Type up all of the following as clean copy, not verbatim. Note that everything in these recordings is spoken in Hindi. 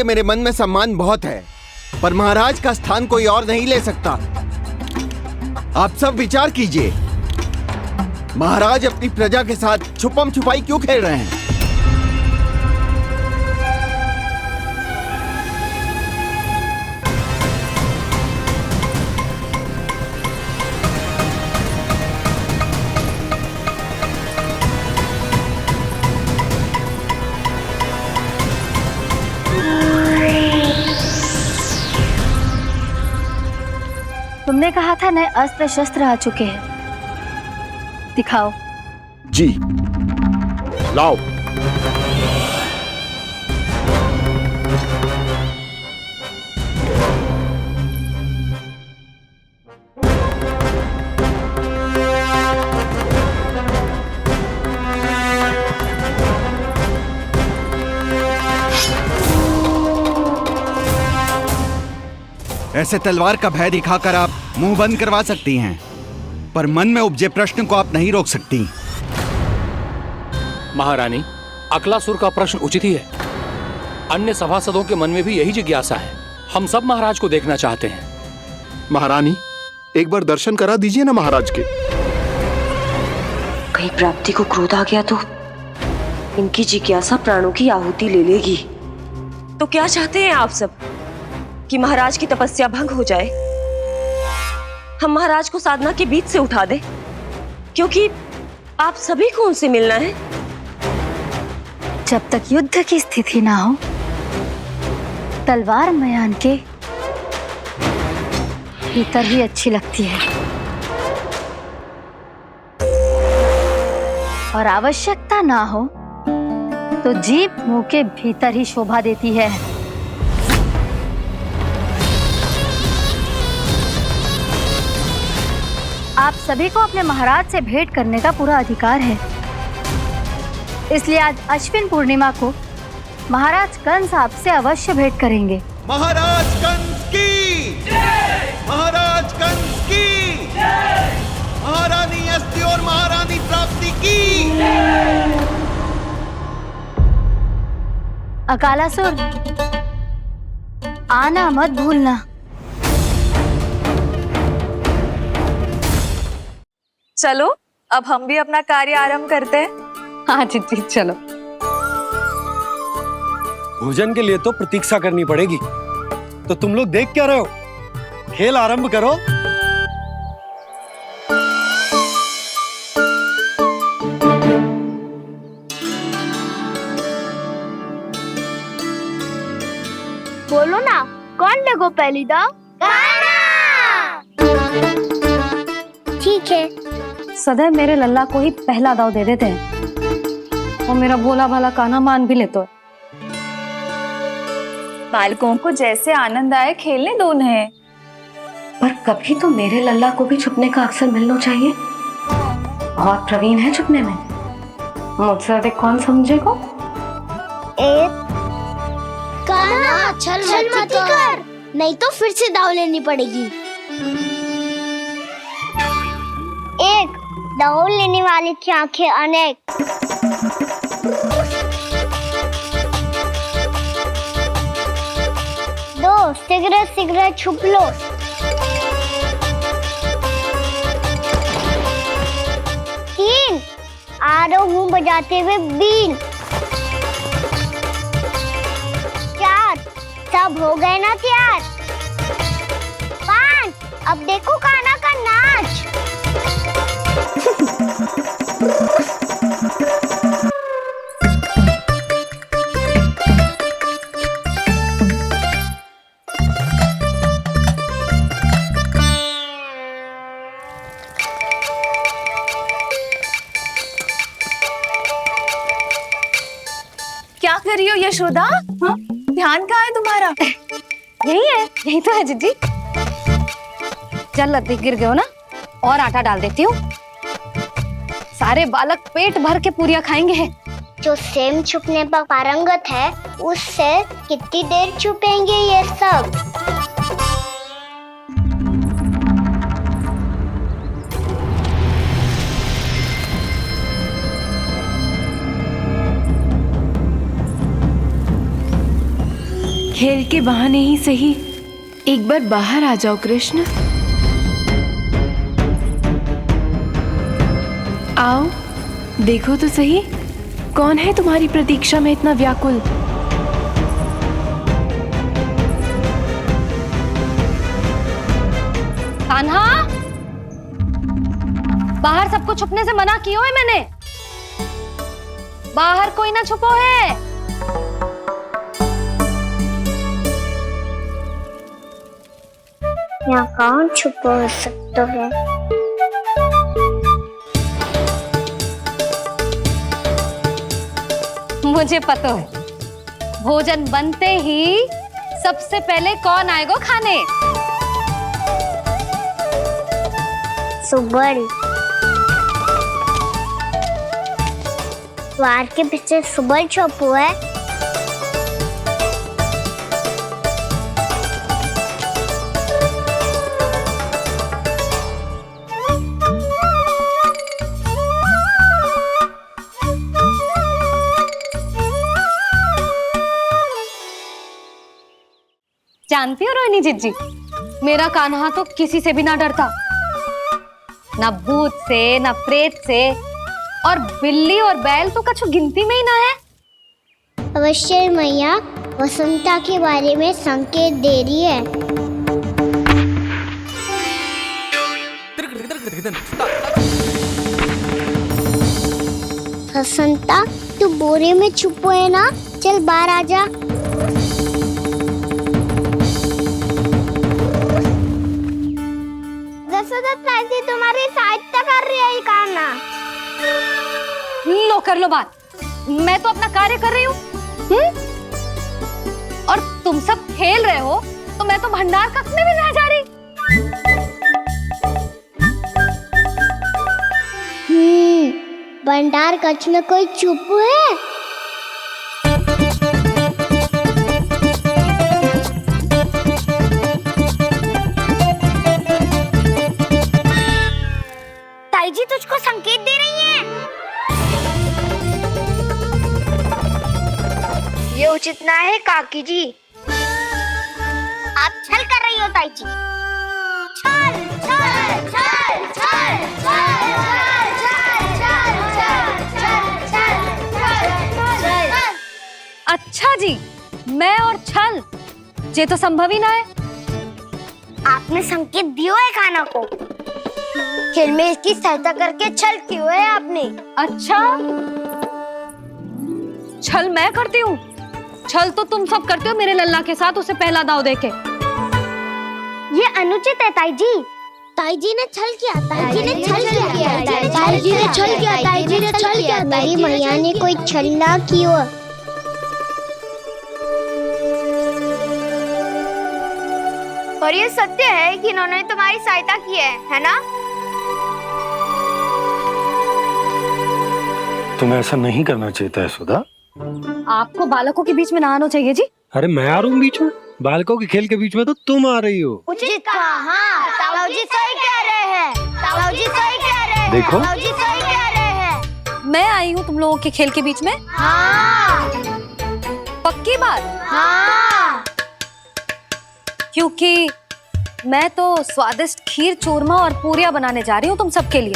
मेरे मन में सम्मान बहुत है, पर महाराज का स्थान कोई और नहीं ले सकता। आप सब विचार कीजिए, महाराज अपनी प्रजा के साथ छुपम छुपाई क्यों खेल रहे हैं? तुमने कहा था नए अस्त्र शस्त्र आ चुके हैं, दिखाओ। जी, लाओ। ऐसे तलवार का भय दिखाकर आप मुंह बंद करवा सकती हैं, पर मन में उपजे प्रश्न को आप नहीं रोक सकती। महारानी, अकलासुर का प्रश्न उचित ही है। अन्य सभासदों के मन में भी यही जिज्ञासा है। हम सब महाराज को देखना चाहते हैं। महारानी, एक बार दर्शन करा दीजिए ना महाराज के। कहीं प्राप्ति को क्रोध आ गया तो इनकी जिज्ञासा प्राणों की आहुति ले लेगी। तो क्या चाहते हैं आप सब? कि महाराज की तपस्या भंग हो जाए? हम महाराज को साधना के बीच से उठा दें? क्योंकि आप सभी को उनसे मिलना है। जब तक युद्ध की स्थिति ना हो, तलवार मयान के भीतर ही अच्छी लगती है, और आवश्यकता ना हो तो जीभ मुंह के भीतर ही शोभा देती है। आप सभी को अपने महाराज से भेंट करने का पूरा अधिकार है, इसलिए आज अश्विन पूर्णिमा को महाराज कंस आपसे अवश्य भेंट करेंगे। महाराज कंस की जय! महाराज कंस की जय! महारानी अस्ति और महारानी प्राप्ति की जय! अकालासुर, आना मत भूलना। चलो, अब हम भी अपना कार्य आरंभ करते हैं। हाँ जी, चलो। भोजन के लिए तो प्रतीक्षा करनी पड़ेगी, तो तुम लोग देख क्या रहे हो? खेल आरंभ करो। बोलो ना, कौन लगो पहली दाव? ठीक है। सदैव मेरे लल्ला को ही पहला दाव दे देते हैं, और मेरा भोला भाला कान्हा मान भी लेते। बालकों को जैसे आनंद आए खेलने दो उन्हें। पर कभी तो मेरे लल्ला को भी छुपने का अवसर मिलना चाहिए। बहुत प्रवीण है छुपने में, मुझसे अधिक कौन समझेगा? कान्हा, छल मत कर, नहीं तो फिर से दाव लेनी पड़ेगी। एक दाव लेने वाले की आंखें अनेक। दो, शीघ्र शीघ्र छुप लो। तीन, आ रहा हूँ बजाते हुए बीन। चार, सब हो गए ना तैयार? पांच, अब देखो कान्हा का नाच। क्या कर रही हो यशोदा? हाँ? ध्यान कहाँ है तुम्हारा? यही है, यही तो है जीजी। चल लद्दी गिर गए हो ना, और आटा डाल देती हूँ। सारे बालक पेट भर के पूरियां खाएंगे। जो सेम छुपने पर पारंगत है, उससे कितनी देर छुपेंगे ये सब? खेल के बहाने ही सही एक बार बाहर आ जाओ कृष्ण। आओ देखो तो सही, कौन है तुम्हारी प्रतीक्षा में इतना व्याकुल। कान्हा, बाहर सबको छुपने से मना किया है मैंने। बाहर कोई ना छुपो है। यहाँ कौन छुपा हो सकता है? मुझे पता है, भोजन बनते ही सबसे पहले कौन आएगा खाने? सुबल। द्वार के पीछे सुबल छुपा है। जानती हो रोहिणी जीजी, मेरा कान्हा तो किसी से भी ना डरता, ना भूत से, ना प्रेत से, और बिल्ली और बैल तो कछु गिनती में ही ना है। अवश्य मैया वसंता के बारे में संकेत दे रही है। वसंता, तू बोरे में छुपो है ना? चल बाहर आ जा। तुम्हारी सहायता कर रही है कान्हा। लो कर लो बात, मैं तो अपना कार्य कर रही हूँ। और तुम सब खेल रहे हो तो मैं तो भंडार कक्ष में भी नहीं जा रही। भंडार कक्ष में कोई चुप है? ताई जी तुझको संकेत दे रही है। ये उचित ना है काकी जी। आप छल कर रही हो ताई जी। छल छल छल छल छल छल। अच्छा जी, मैं और छल, ये तो संभव ही ना है। आपने संकेत दिया है कान्हा को। खेल में इसकी सहायता करके छल क्यों है आपने? अच्छा, छल मैं करती हूँ? छल तो तुम सब करते हो मेरे लल्ला के साथ, उसे पहला दाव देके। ये अनुचित है ताई जी। ताई जी ने छल किया, ताई जी ने छल किया, ताई जी ने छल किया, ताई जी ने छल किया। मेरी मैया ने कोई छल ना किया। और ये सत्य है कि इन्होंने तुम्हारी सहायता की है ना? तुम्हें ऐसा नहीं करना चाहिए था यशोदा। आपको बालकों के बीच में ना आना चाहिए जी। अरे मैं आ रहा हूँ बीच में? बालकों के खेल के बीच में तो तुम आ रही हो। उचित कहा। हाँ, ताऊ जी सही कह रहे हैं। ताऊ जी सही कह रहे हैं। देखो। ताऊ जी सही कह रहे हैं। मैं आई हूँ तुम लोगों के खेल के बीच में? हाँ। पक्की बात? हाँ। क्योंकि मैं तो स्वादिष्ट खीर, चूरमा और पूरियां बनाने जा रही हूँ तुम सबके लिए,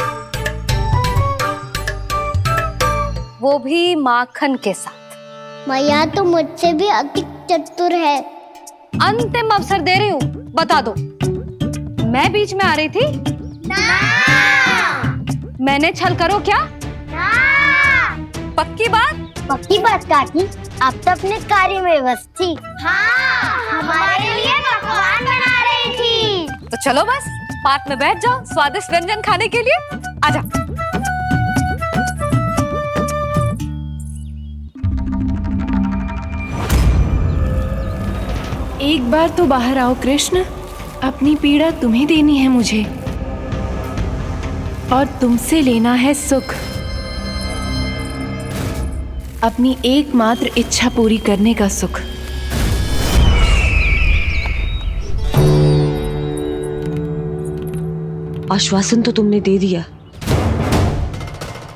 वो भी माखन के साथ। मैया तो मुझसे भी अधिक चतुर है। अंतिम अवसर दे रही हूँ, बता दो, मैं बीच में आ रही थी? ना। मैंने छल करो क्या? ना। पक्की बात? पक्की बात काकी, आप तो अपने कार्य में व्यस्त थी। हाँ, हमारे लिए पकवान बना रही थी। तो चलो बस पार्क में बैठ जाओ स्वादिष्ट व्यंजन खाने के लिए। आजा। एक बार तो बाहर आओ कृष्ण, अपनी पीड़ा तुम्हें देनी है मुझे, और तुमसे लेना है सुख। अपनी एकमात्र इच्छा पूरी करने का सुख। आश्वासन तो तुमने दे दिया,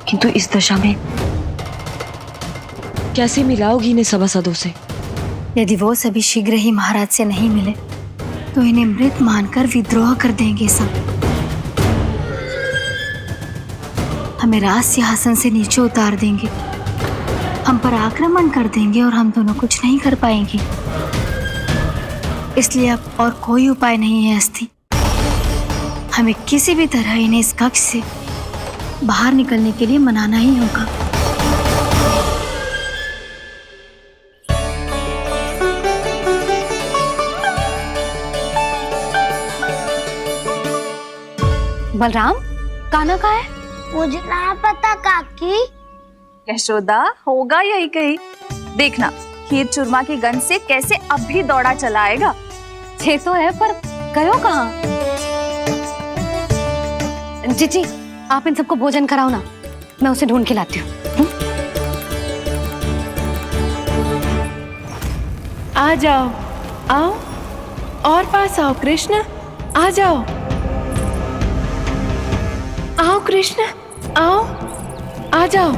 किंतु इस दशा में कैसे मिलाओगी इन्हें सभासदों से? यदि वो सभी शीघ्र ही महाराज से नहीं मिले तो इन्हें मृत मानकर विद्रोह कर देंगे सब। हमें राज सिंहासन से नीचे उतार देंगे, हम पर आक्रमण कर देंगे और हम दोनों कुछ नहीं कर पाएंगे। इसलिए अब और कोई उपाय नहीं है अस्थि। हमें किसी भी तरह इन्हें इस कक्ष से बाहर निकलने के लिए मनाना ही होगा। बलराम, कान्हा कहाँ है? मुझे ना पता काकी। यशोदा, होगा यही कहीं। देखना खीर चूरमा की गंध से कैसे अब भी दौड़ा चला आएगा। ये तो है, पर गयो कहाँ? जीजी, आप इन सबको भोजन कराओ ना, मैं उसे ढूंढ के लाती हूँ। आ जाओ, आओ और पास आओ कृष्ण, आ जाओ। आओ कृष्ण, आओ, आ जाओ।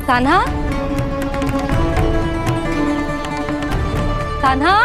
कान्हा, कान्हा,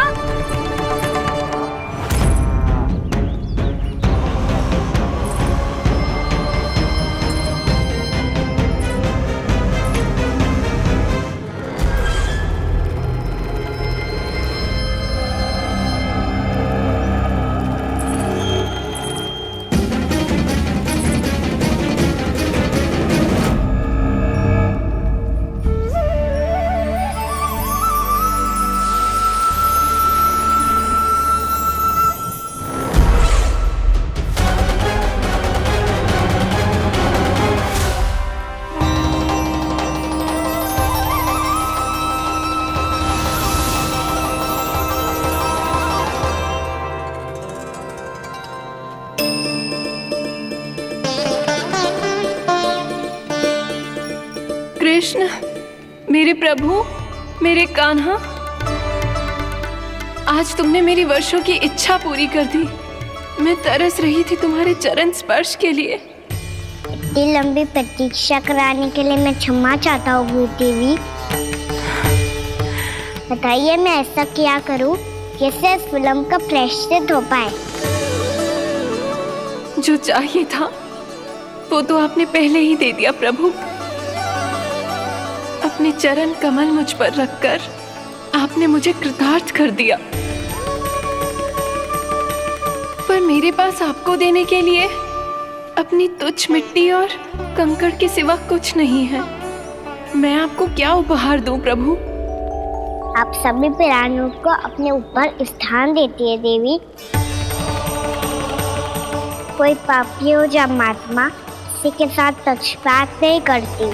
कृष्ण, मेरे प्रभु, मेरे कान्हा, आज तुमने मेरी वर्षों की इच्छा पूरी कर दी। मैं तरस रही थी तुम्हारे चरण स्पर्श के लिए। इतनी लंबी प्रतीक्षा कराने के लिए मैं क्षमा चाहता हूँ देवी। बताइए मैं ऐसा क्या करूँ जिससे इस फिल्म का प्रायश्चित हो पाए। जो चाहिए था वो तो आपने पहले ही दे दिया प्रभु। अपने चरण कमल मुझ पर रखकर आपने मुझे कृतार्थ कर दिया। पर मेरे पास आपको देने के लिए अपनी तुच्छ मिट्टी और कंकड़ के सिवा कुछ नहीं है। मैं आपको क्या उपहार दूं प्रभु? आप सभी प्राणियों को अपने ऊपर स्थान देती है देवी। कोई पापी हो या महात्मा किसी के साथ पक्षपात नहीं करती,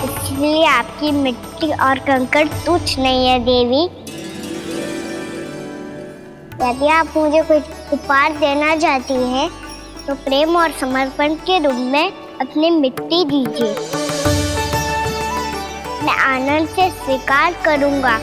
इसलिए आपकी मिट्टी और कंकड़ तुच्छ नहीं है देवी। यदि आप मुझे कोई उपहार देना चाहती हैं तो प्रेम और समर्पण के रूप में अपनी मिट्टी दीजिए। मैं आनंद से स्वीकार करूंगा।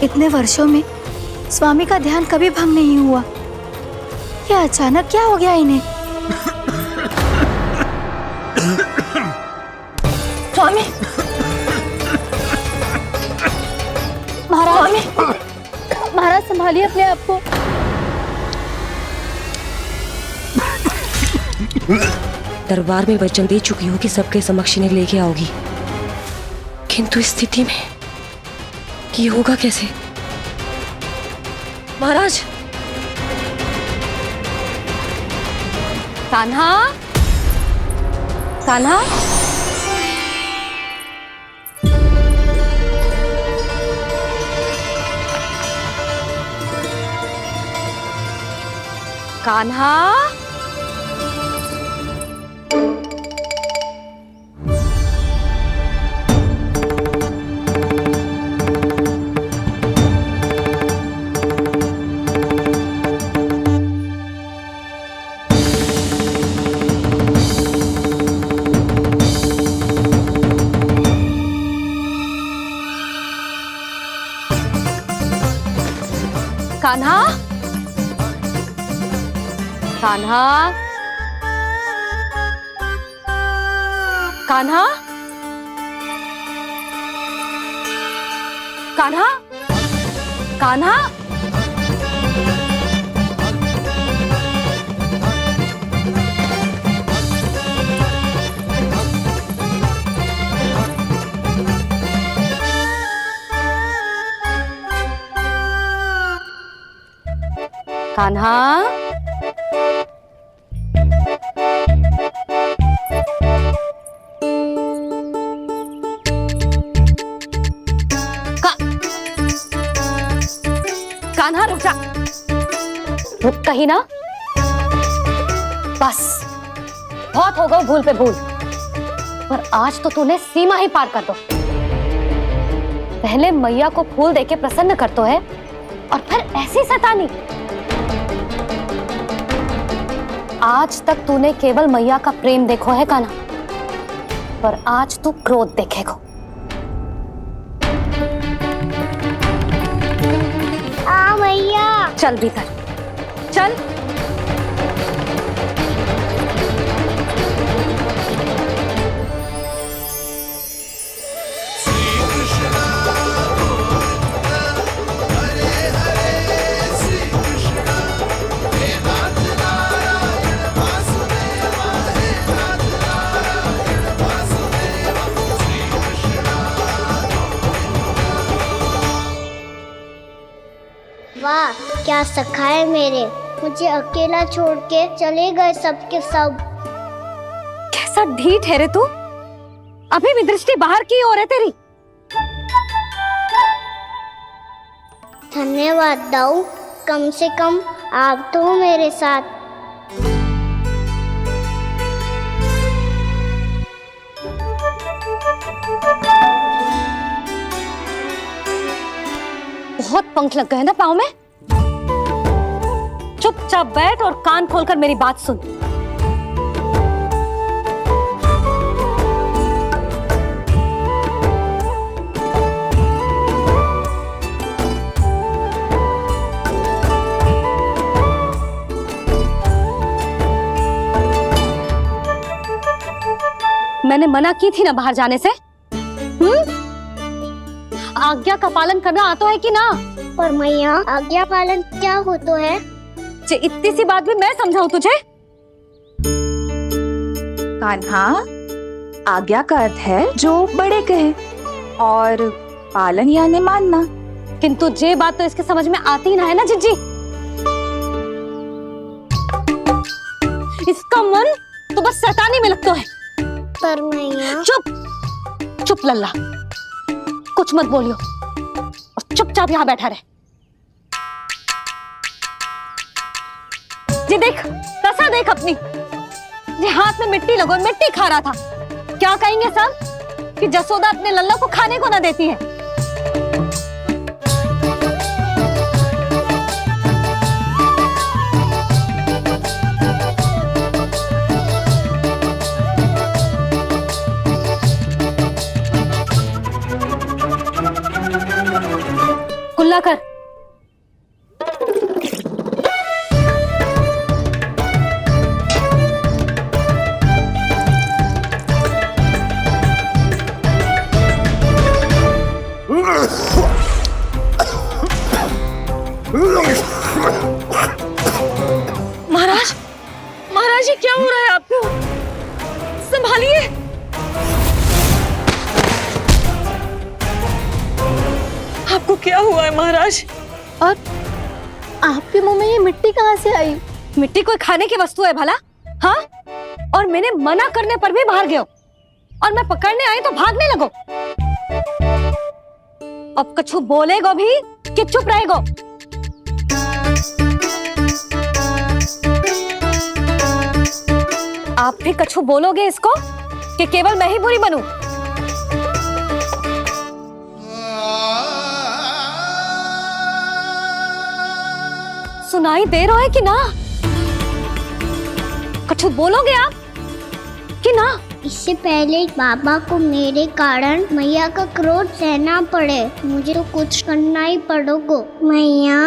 इतने वर्षों में स्वामी का ध्यान कभी भंग नहीं हुआ। ये अचानक क्या हो गया इन्हें? स्वामी, महाराज, महाराज संभालिए अपने आप को। दरबार में वचन दे चुकी हूँ कि सबके समक्ष इन्हें लेके आओगी, किंतु इस स्थिति में ये होगा कैसे? महाराज, कान्हा, कान्हा, कान्हा, कान्हा, कान्हा, कान्हा, कान्हा, कान्हा, कान्हा, कान्हा रुक जा, रुक कहीं ना। बस बहुत हो गया भूल पे भूल, पर आज तो तूने सीमा ही पार कर दो। पहले मैया को फूल देके प्रसन्न कर तो है, और फिर ऐसी सतानी। आज तक तूने केवल मैया का प्रेम देखो है कान्हा, पर आज तू क्रोध देखेगा। मैया, चल भीतर चल। वाह, क्या सखा है मेरे, मुझे अकेला छोड़ के चले गए सबके सब। कैसा ढीठ है रे तू, अभी भी दृष्टि बाहर की ओर है तेरी। धन्यवाद दाऊ, कम से कम आप तो हो मेरे साथ। बहुत पंख लग गए ना पाँव में। चुपचाप बैठ और कान खोलकर मेरी बात सुन। मैंने मना की थी ना बाहर जाने से। आज्ञा का पालन करना आता है कि ना? पर मैया, आज्ञा पालन क्या होता है? इतनी सी बात भी मैं समझाऊं तुझे? कान्हा, आज्ञा का अर्थ है जो बड़े कहे, और पालन यानी मानना। किंतु ये बात तो इसके समझ में आती ना है ना जिज्जी। इसका मन तो बस शैतानी में लगता है। पर मैया। चुप चुप लल्ला, कुछ मत बोलियो और चुपचाप यहाँ बैठा रहे। ये देख, तसा देख अपनी, ये हाथ में मिट्टी लगो, मिट्टी खा रहा था। क्या कहेंगे सब कि जसोदा अपने लल्ला को खाने को ना देती है। खुला कर। महाराज, महाराज ये क्या हो रहा है आपको? संभालिए। आपको क्या हुआ है महाराज? और आपके मुंह में ये मिट्टी कहाँ से आई? मिट्टी कोई खाने की वस्तु है भला? हाँ? और मैंने मना करने पर भी बाहर गए हो और मैं पकड़ने आई तो भागने लगो। अब कछु बोलेगो भी कि चुप रहेगो? आप भी कछु बोलोगे इसको कि केवल मैं ही बुरी बनूं? सुनाई दे रहा है कि ना? कछु बोलोगे आप कि ना? इससे पहले बाबा को मेरे कारण मैया का क्रोध सहना पड़े, मुझे तो कुछ करना ही पड़ेगा। मैया,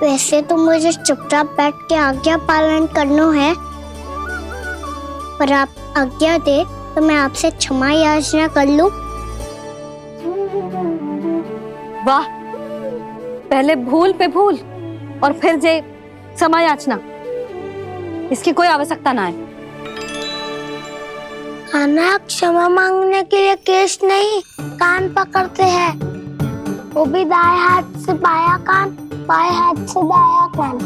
वैसे तो मुझे चुपचाप बैठ के आज्ञा पालन करना है, पर आप आज्ञा दे तो मैं आपसे क्षमा याचना कर लूं। वाह, पहले भूल पे भूल और फिर जे क्षमा याचना, इसकी कोई आवश्यकता ना है। खाना क्षमा मांगने के लिए केस नहीं, कान पकड़ते हैं, वो भी दाएं हाथ से बायां कान, बाएं हाथ से दायां कान।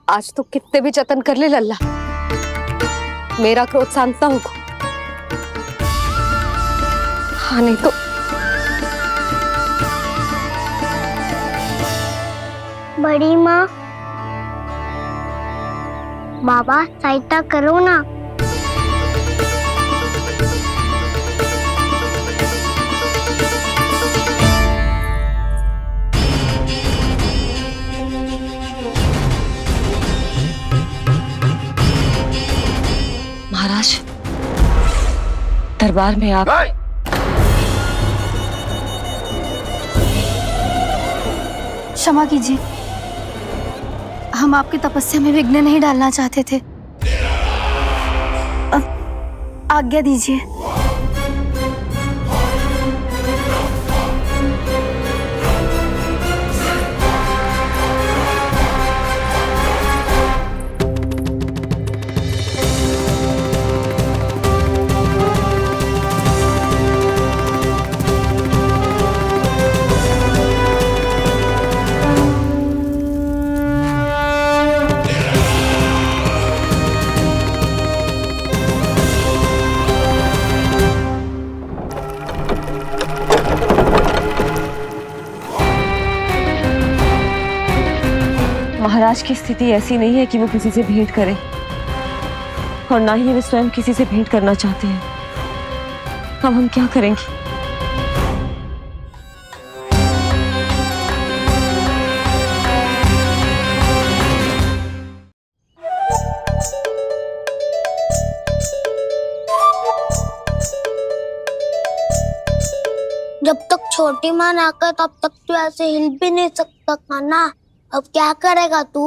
आज तो कितने भी जतन कर ले लल्ला, मेरा क्रोध शांत ना होगा। हाँ नहीं तो बड़ी माँ, बाबा सहायता करो ना। महाराज, दरबार में आप क्षमा कीजिए, हम आपकी तपस्या में विघ्न नहीं डालना चाहते थे। अब आज्ञा दीजिए। महाराज की स्थिति ऐसी नहीं है कि वो किसी से भेंट करें, और ना ही वे स्वयं किसी से भेंट करना चाहते हैं। अब हम क्या करेंगे? जब तक छोटी माँ ना कर तब तक तू ऐसे हिल भी नहीं सकता था ना। अब क्या करेगा तू?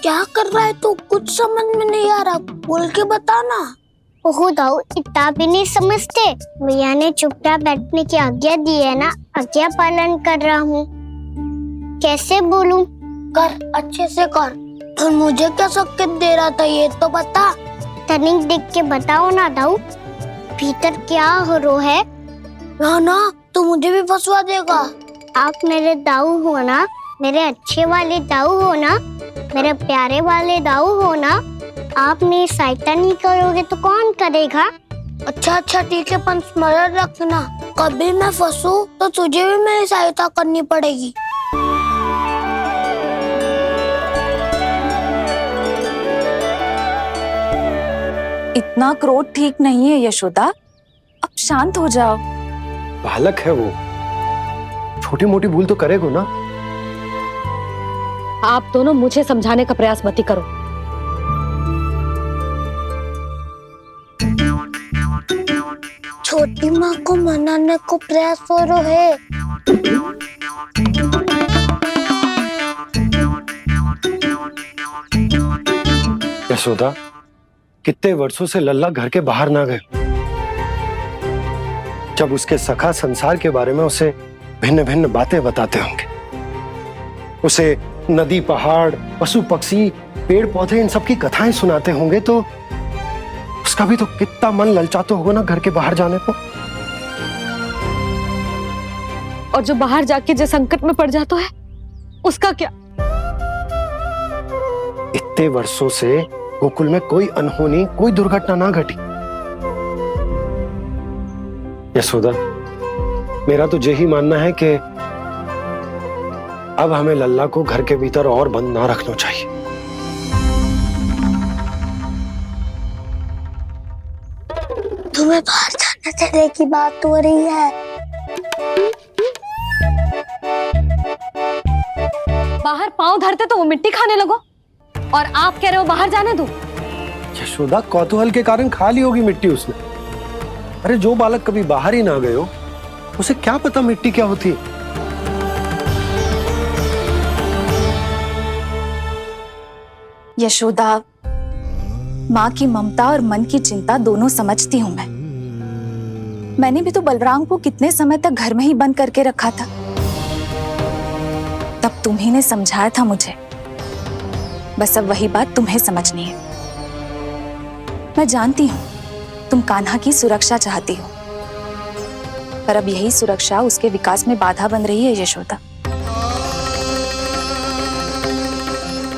क्या कर रहा है तू? कुछ समझ में नहीं आ रहा, बोल के बता ना। ओहो दाऊ, इतना भी नहीं समझते। भैया ने चुपचाप बैठने की आज्ञा दी है ना, आज्ञा पालन कर रहा हूँ। कैसे बोलूं? कर, अच्छे से कर। और मुझे क्या संकेत दे रहा था ये तो बता। तनिक देख के बताओ ना दाऊ, भीतर क्या हो रहा है? ना तू मुझे भी फंसवा देगा। आप मेरे दाऊ हो ना, मेरे अच्छे वाले दाऊ हो ना, मेरे प्यारे वाले दाऊ हो ना। आप मेरी सहायता नहीं करोगे तो कौन करेगा? अच्छा ठीक है, पर स्मरण रखना, कभी मैं फंसू तो तुझे भी मेरी सहायता करनी पड़ेगी। इतना क्रोध ठीक नहीं है यशोदा, अब शांत हो जाओ। बालक है वो, छोटी मोटी भूल तो करेगा ना। आप दोनों मुझे समझाने का प्रयास मत ही करो। छोटी माँ को मनाने को प्रयास हो रहा है। यशोदा, कितने वर्षों से लल्ला घर के बाहर ना गए। जब उसके सखा संसार के बारे में उसे भिन्न भिन्न बातें बताते होंगे, उसे नदी, पहाड़, पशु पक्षी, पेड़ पौधे, इन सब की कथाएं सुनाते होंगे, तो उसका भी तो कितना मन ललचाता होगा ना घर के बाहर जाने को। और जो बाहर जाके जिस संकट में पड़ जाता है उसका क्या? इतने वर्षों से गोकुल में कोई अनहोनी, कोई दुर्घटना ना घटी। यशोदा, मेरा तो यही मानना है कि अब हमें लल्ला को घर के भीतर और बंद ना रखना चाहिए। तुम्हें बाहर जाने देने की बात हो रही है। बाहर पांव धरते तो वो मिट्टी खाने लगो, और आप कह रहे हो बाहर जाने दो। यशोदा, कौतूहल के कारण खा ली होगी मिट्टी उसने। अरे जो बालक कभी बाहर ही ना गए हो, उसे क्या पता मिट्टी क्या होती है। यशोदा, माँ की ममता और मन की चिंता दोनों समझती हूँ मैं। मैंने भी तो बलराम को कितने समय तक घर में ही बंद करके रखा था। तब तुम्ही ने समझाया था मुझे। बस अब वही बात तुम्हें समझनी है। मैं जानती हूँ तुम कान्हा की सुरक्षा चाहती हो, पर अब यही सुरक्षा उसके विकास में बाधा बन रही है यशोदा।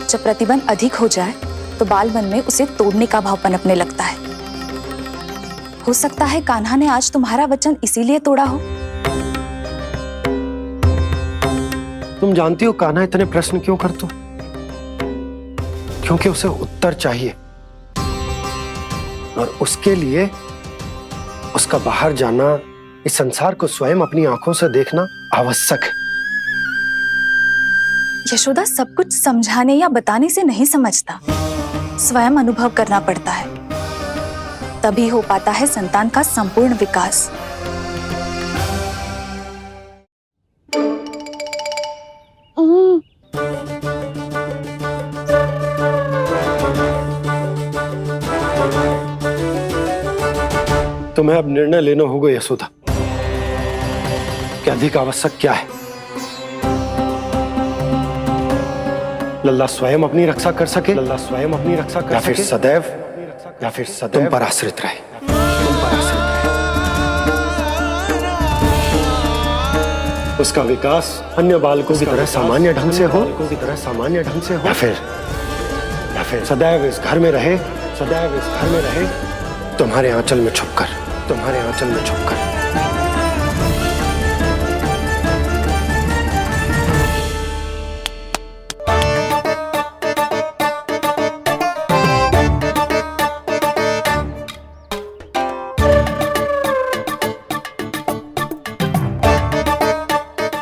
जब प्रतिबंध अधिक हो जाए तो बाल मन में उसे तोड़ने का भाव पनपने लगता है। हो सकता है कान्हा ने आज तुम्हारा वचन इसीलिए तोड़ा हो। तुम जानती हो कान्हा इतने प्रश्न क्यों करता? क्योंकि उसे उत्तर चाहिए, और उसके लिए उसका बाहर जाना, इस संसार को स्वयं अपनी आंखों से देखना आवश्यक है। यशोदा, सब कुछ समझाने या बताने से नहीं समझता, स्वयं अनुभव करना पड़ता है। तभी हो पाता है संतान का संपूर्ण विकास। तुम्हें अब निर्णय लेना होगा यशोदा कि अधिक आवश्यक क्या है। लल्ला स्वयं अपनी रक्षा कर सके, लल्ला स्वयं अपनी रक्षा कर सके, या फिर सदैव तुम पर आश्रित रहे। उसका विकास अन्य बालकों की तरह सामान्य ढंग से हो, या फिर सदैव इस घर में रहे, तुम्हारे आंचल में छुपकर।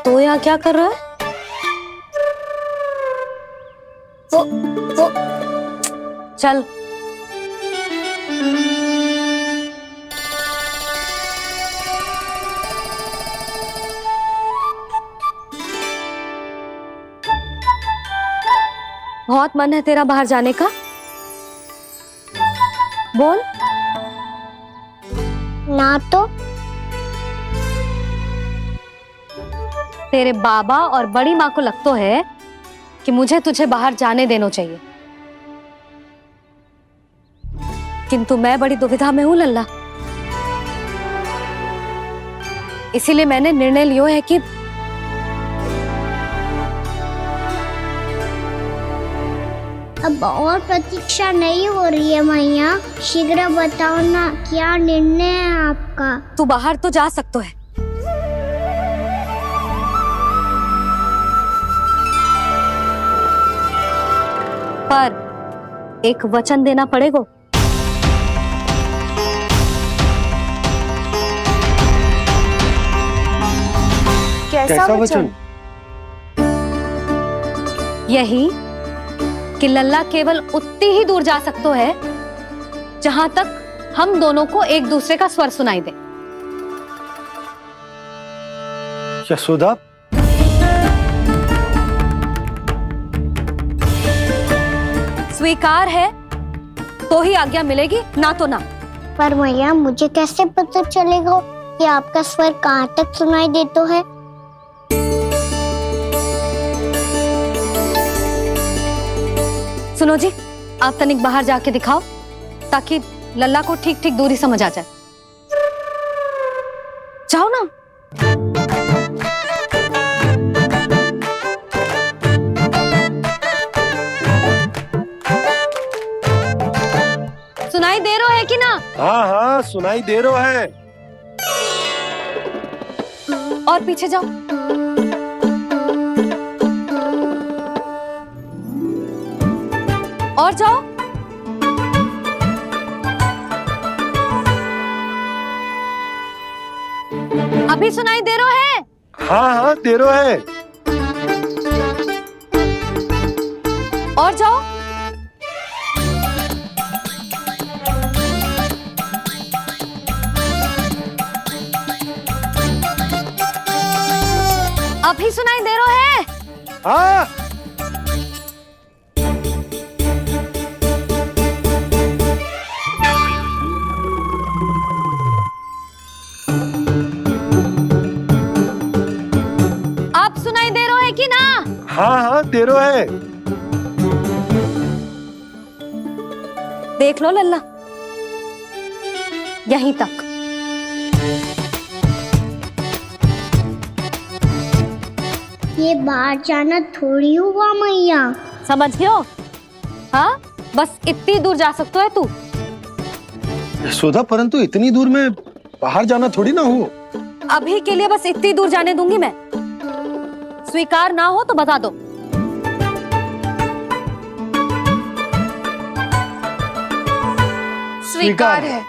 तो यहाँ क्या कर रहा है? वो चल। बहुत मन है तेरा बाहर जाने का? बोल। ना तो तेरे बाबा और बड़ी माँ को लगता है कि मुझे तुझे बाहर जाने देना चाहिए, किंतु मैं बड़ी दुविधा में हूं लल्ला। इसीलिए मैंने निर्णय लिया है कि अब और प्रतीक्षा नहीं हो रही है मैया। शीघ्र बताओ ना, क्या निर्णय है आपका? तू बाहर तो जा सकता है, पर एक वचन देना पड़ेगा। कैसा वचन? यही कि लल्ला केवल उतनी ही दूर जा सकते है जहां तक हम दोनों को एक दूसरे का स्वर सुनाई दे। यशोदा, स्वीकार है तो ही आज्ञा मिलेगी, ना तो ना। पर मैया मुझे कैसे पता चलेगा कि आपका स्वर कहाँ तक सुनाई देता है? सुनो जी, आप तनिक बाहर जाके दिखाओ ताकि लल्ला को ठीक ठीक दूरी समझ आ जाए। जाओ ना। सुनाई दे रहा है कि ना? हाँ हाँ सुनाई दे रहा है। और पीछे जाओ। और जाओ। अभी सुनाई दे रहा है? हाँ हाँ दे रहा है। और जाओ। अभी सुनाई दे रहा है? हाँ। आप सुनाई दे रहा है कि ना? हाँ हाँ दे रहा है। देख लो लल्ला, यहीं तक। ये बाहर जाना थोड़ी हुआ मैया। समझ गयो? हाँ, बस इतनी दूर जा सकते है तू। यशोदा, परंतु इतनी दूर में बाहर जाना थोड़ी ना हो। अभी के लिए बस इतनी दूर जाने दूंगी मैं। स्वीकार ना हो तो बता दो। स्वीकार है।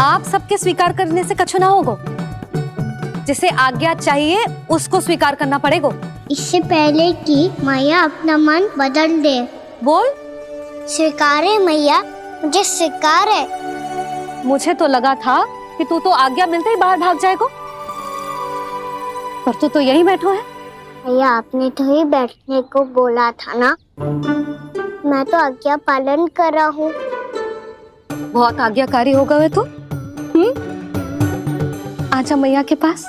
आप सबके स्वीकार करने से कछु ना होगो। जिसे आज्ञा चाहिए उसको स्वीकार करना पड़ेगा। इससे पहले कि मैया अपना मन बदल दे। बोल। स्वीकार है मैया, मुझे स्वीकार है। मुझे तो लगा था कि तू तो आज्ञा मिलते ही बाहर भाग जाएगा, पर तू तो यहीं बैठो है। मैया आपने तो ही बैठने को बोला था ना, मैं तो आज्ञा पालन कर रहा हूँ। बहुत आज्ञाकारी हो गए तू। आजा मैया के पास।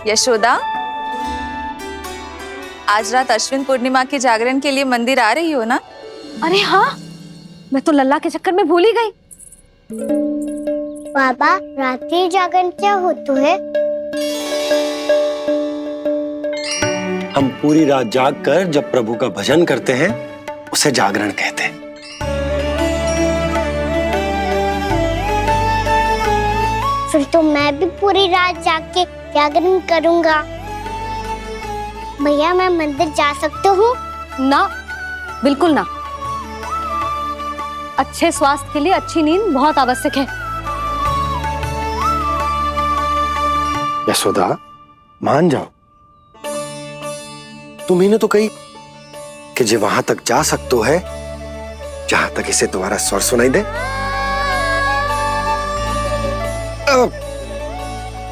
यशोदा, आज रात अश्विन पूर्णिमा के जागरण के लिए मंदिर आ रही हो ना? अरे हाँ, मैं तो लल्ला के चक्कर में भूल ही गई। बाबा, रात्रि जागरण क्या होता है? हम पूरी रात जाग कर जब प्रभु का भजन करते हैं उसे जागरण कहते हैं। फिर तो मैं भी पूरी रात जाग के जागरण करूंगा। भैया, मैं मंदिर जा सकती हूँ? ना, बिल्कुल ना। अच्छे स्वास्थ्य के लिए अच्छी नींद बहुत आवश्यक है। यशोदा, मान जाओ। तुम्ही ने तो कही कि जे वहां तक जा सकते है जहां तक इसे तुम्हारा स्वर सुनाई दे।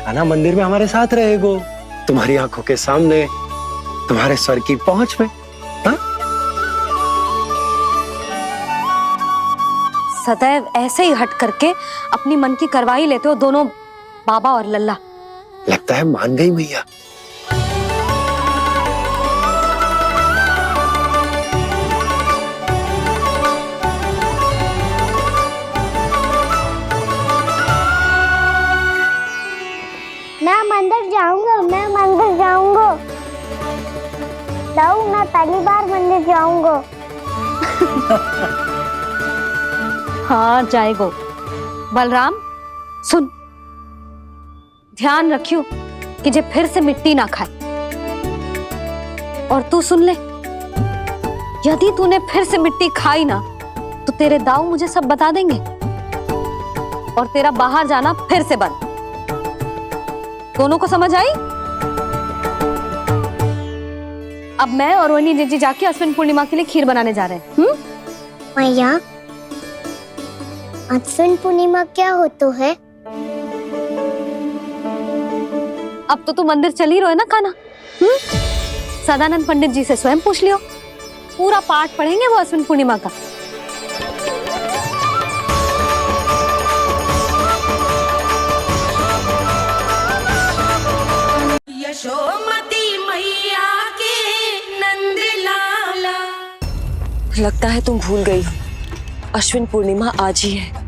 कान्हा मंदिर में हमारे साथ रहेगो, तुम्हारी आंखों के सामने, तुम्हारे स्वर की पहुंच में। हाँ? सदैव ऐसे ही हट करके अपनी मन की करवाई लेते हो दोनों बाबा और लल्ला। लगता है मान गई मैया। मैं मंदिर जाऊंगा, मैं मंदिर जाऊंगा। मैं पहली बार मंदिर जाऊंगा। हाँ जाएगो। बलराम सुन, ध्यान रखियो कि जे फिर से मिट्टी ना खाए। और तू सुन ले, यदि तूने फिर से मिट्टी खाई ना तो तेरे दाऊ मुझे सब बता देंगे और तेरा बाहर जाना फिर से बंद। दोनों को समझ आई? अब मैं और रोहिणी जीजी जाके अश्विन पूर्णिमा के लिए खीर बनाने जा रहे हैं। मैया, अश्विन पूर्णिमा क्या होता है? अब तो तू मंदिर चल ही रहो है ना कान्हा? सदानंद पंडित जी से स्वयं पूछ लियो, पूरा पाठ पढ़ेंगे वो अश्विन पूर्णिमा का। यशोमती मैया के नंद लाला। लगता है तुम भूल गई हो, अश्विन पूर्णिमा आज ही है।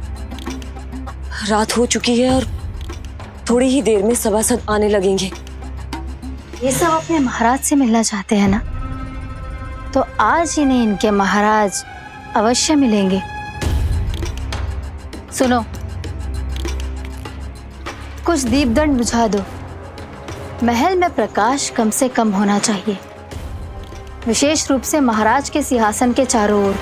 रात हो चुकी है और थोड़ी ही देर में सभासद आने लगेंगे। ये सब अपने महाराज से मिलना चाहते हैं ना, तो आज ही नहीं इनके महाराज अवश्य मिलेंगे। सुनो, कुछ दीपदंड बुझा दो। महल में प्रकाश कम से कम होना चाहिए, विशेष रूप से महाराज के सिंहासन के चारों ओर।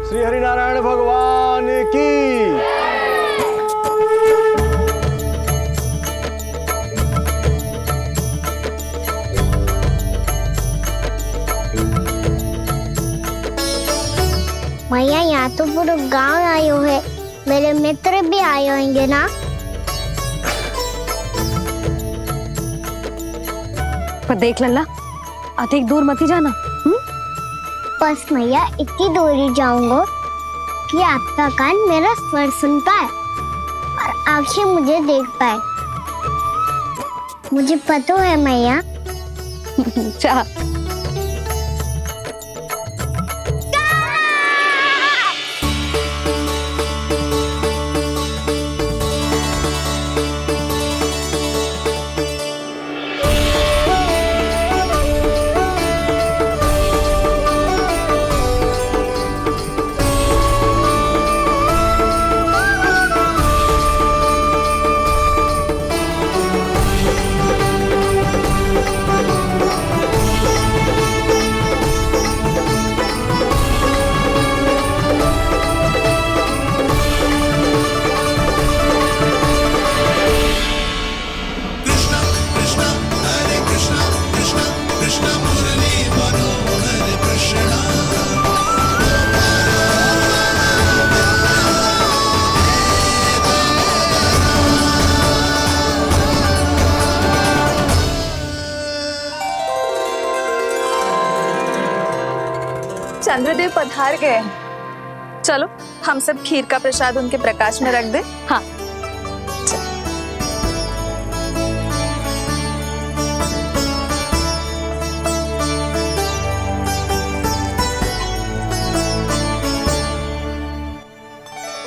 श्री हरिनारायण भगवान की। मैया, यहाँ तो पूरा गांव आयो है, मेरे मित्र भी आए होंगे ना? पर देख लल्ला, अधिक दूर मत ही जाना। बस मैया इतनी दूर ही जाऊंगा कि आपका कान मेरा स्वर सुन पाए और आंखें मुझे देख पाए। मुझे पता है मैया। चाह चंद्रदेव पधार गए हैं। चलो हम सब खीर का प्रसाद उनके प्रकाश में रख दें। हाँ।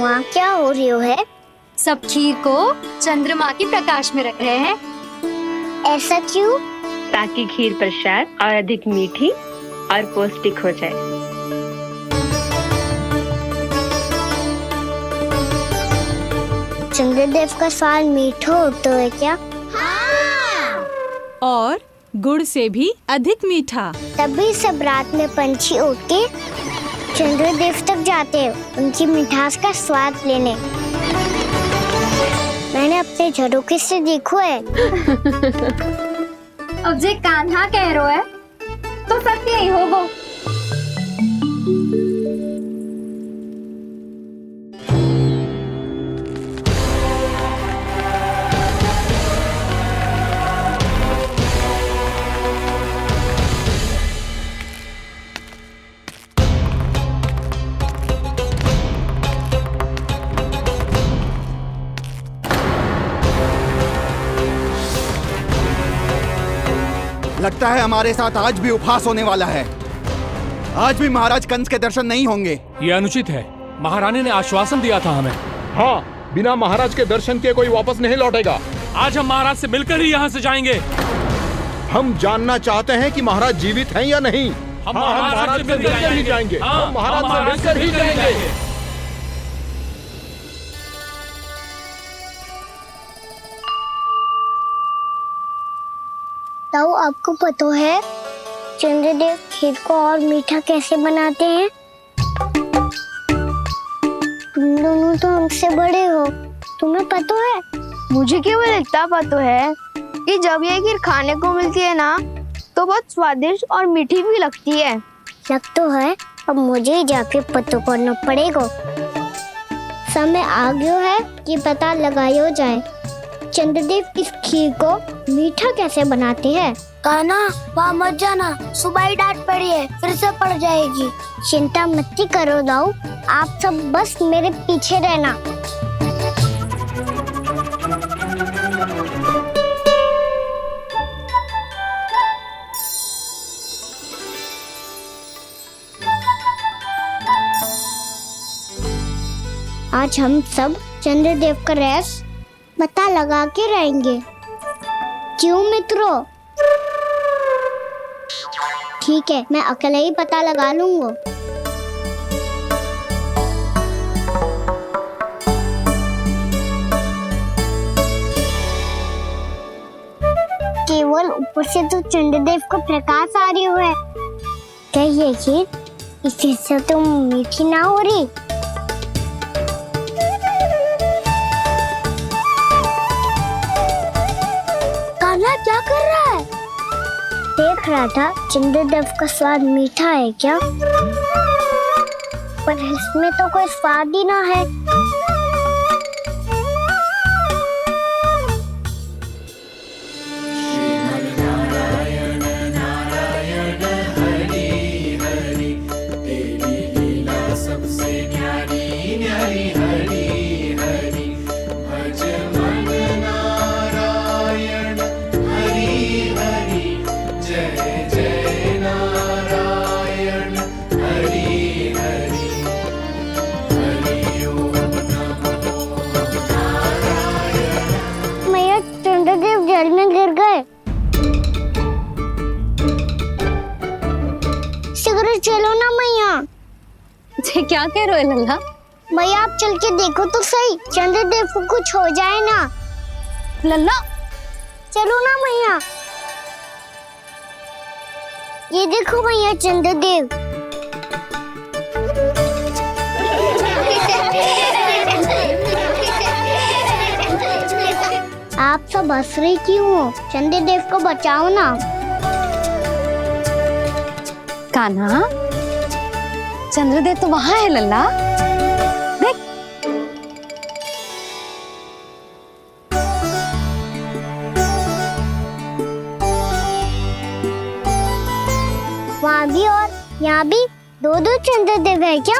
वहाँ क्या हो रही है? सब खीर को चंद्रमा की प्रकाश में रख रहे हैं। ऐसा क्यों? ताकि खीर प्रसाद और अधिक मीठी और पौष्टिक हो जाए। चंद्रदेव का स्वाद मीठा होता है क्या? और गुड़ से भी अधिक मीठा। तभी सब रात में पंछी उड़ के चंद्रदेव तक जाते हैं उनकी मिठास का स्वाद लेने। मैंने अपने झरोखे से देखो है। अब जे कान्हा कह रो है तो सत्य ही होगो। लगता है हमारे साथ आज भी उपहास होने वाला है। आज भी महाराज कंस के दर्शन नहीं होंगे। ये अनुचित है। महारानी ने आश्वासन दिया था हमें। हाँ, बिना महाराज के दर्शन के कोई वापस नहीं लौटेगा। आज हम महाराज से मिलकर ही यहाँ से जाएंगे। हम जानना चाहते हैं कि महाराज जीवित हैं या नहीं। हम हाँ, महाराज से मिलकर ही जाएंगे। हम महाराज से मिलकर ही जाएंगे। ताऊ, आपको पता है चंद्रदेव खीर को और मीठा कैसे बनाते हैं? तुम दोनों तो हमसे बड़े हो, तुम्हें पता है? मुझे केवल इतना पता है कि जब ये खीर खाने को मिलती है ना तो बहुत स्वादिष्ट और मीठी भी लगती है। लग तो है, अब मुझे जाके पता करना पड़ेगा। समय आ गया है कि पता लगाया जाए चंद्रदेव इस खीर को मीठा कैसे बनाते हैं। कान्हा, वहाँ मत जाना, सुबह ही डांट पड़ी है, फिर से पड़ जाएगी। चिंता मत करो दाऊ, आप सब बस मेरे पीछे रहना। आज हम सब चंद्रदेव का रहस्य पता लगा के रहेंगे। क्यों मित्रों? ठीक है, मैं अकेले ही पता लगा लूंगा। केवल ऊपर से तो चंद्रदेव को प्रकाश आ रही है। क्या ये खीर इसी से तो मीठी ना हो रही? कान्हा क्या कर रहा है? देख रहा था चंद्रदेव का स्वाद मीठा है क्या, पर इसमें तो कोई स्वाद ही ना है। जल में गिर गए। शीघ्र चलो ना मैया। क्या कह रहे हो लल्ला? मैया आप चल के देखो तो सही, चंद्रदेव को कुछ हो जाए ना। लल्ला चलो ना मैया। ये देखो मैया चंद्रदेव। आप सब हंस रहे क्यों हो? चंद्रदेव को बचाओ ना। कान्हा, चंद्रदेव तो वहां है लल्ला, देख। वहाँ भी और यहाँ भी दो चंद्रदेव है क्या?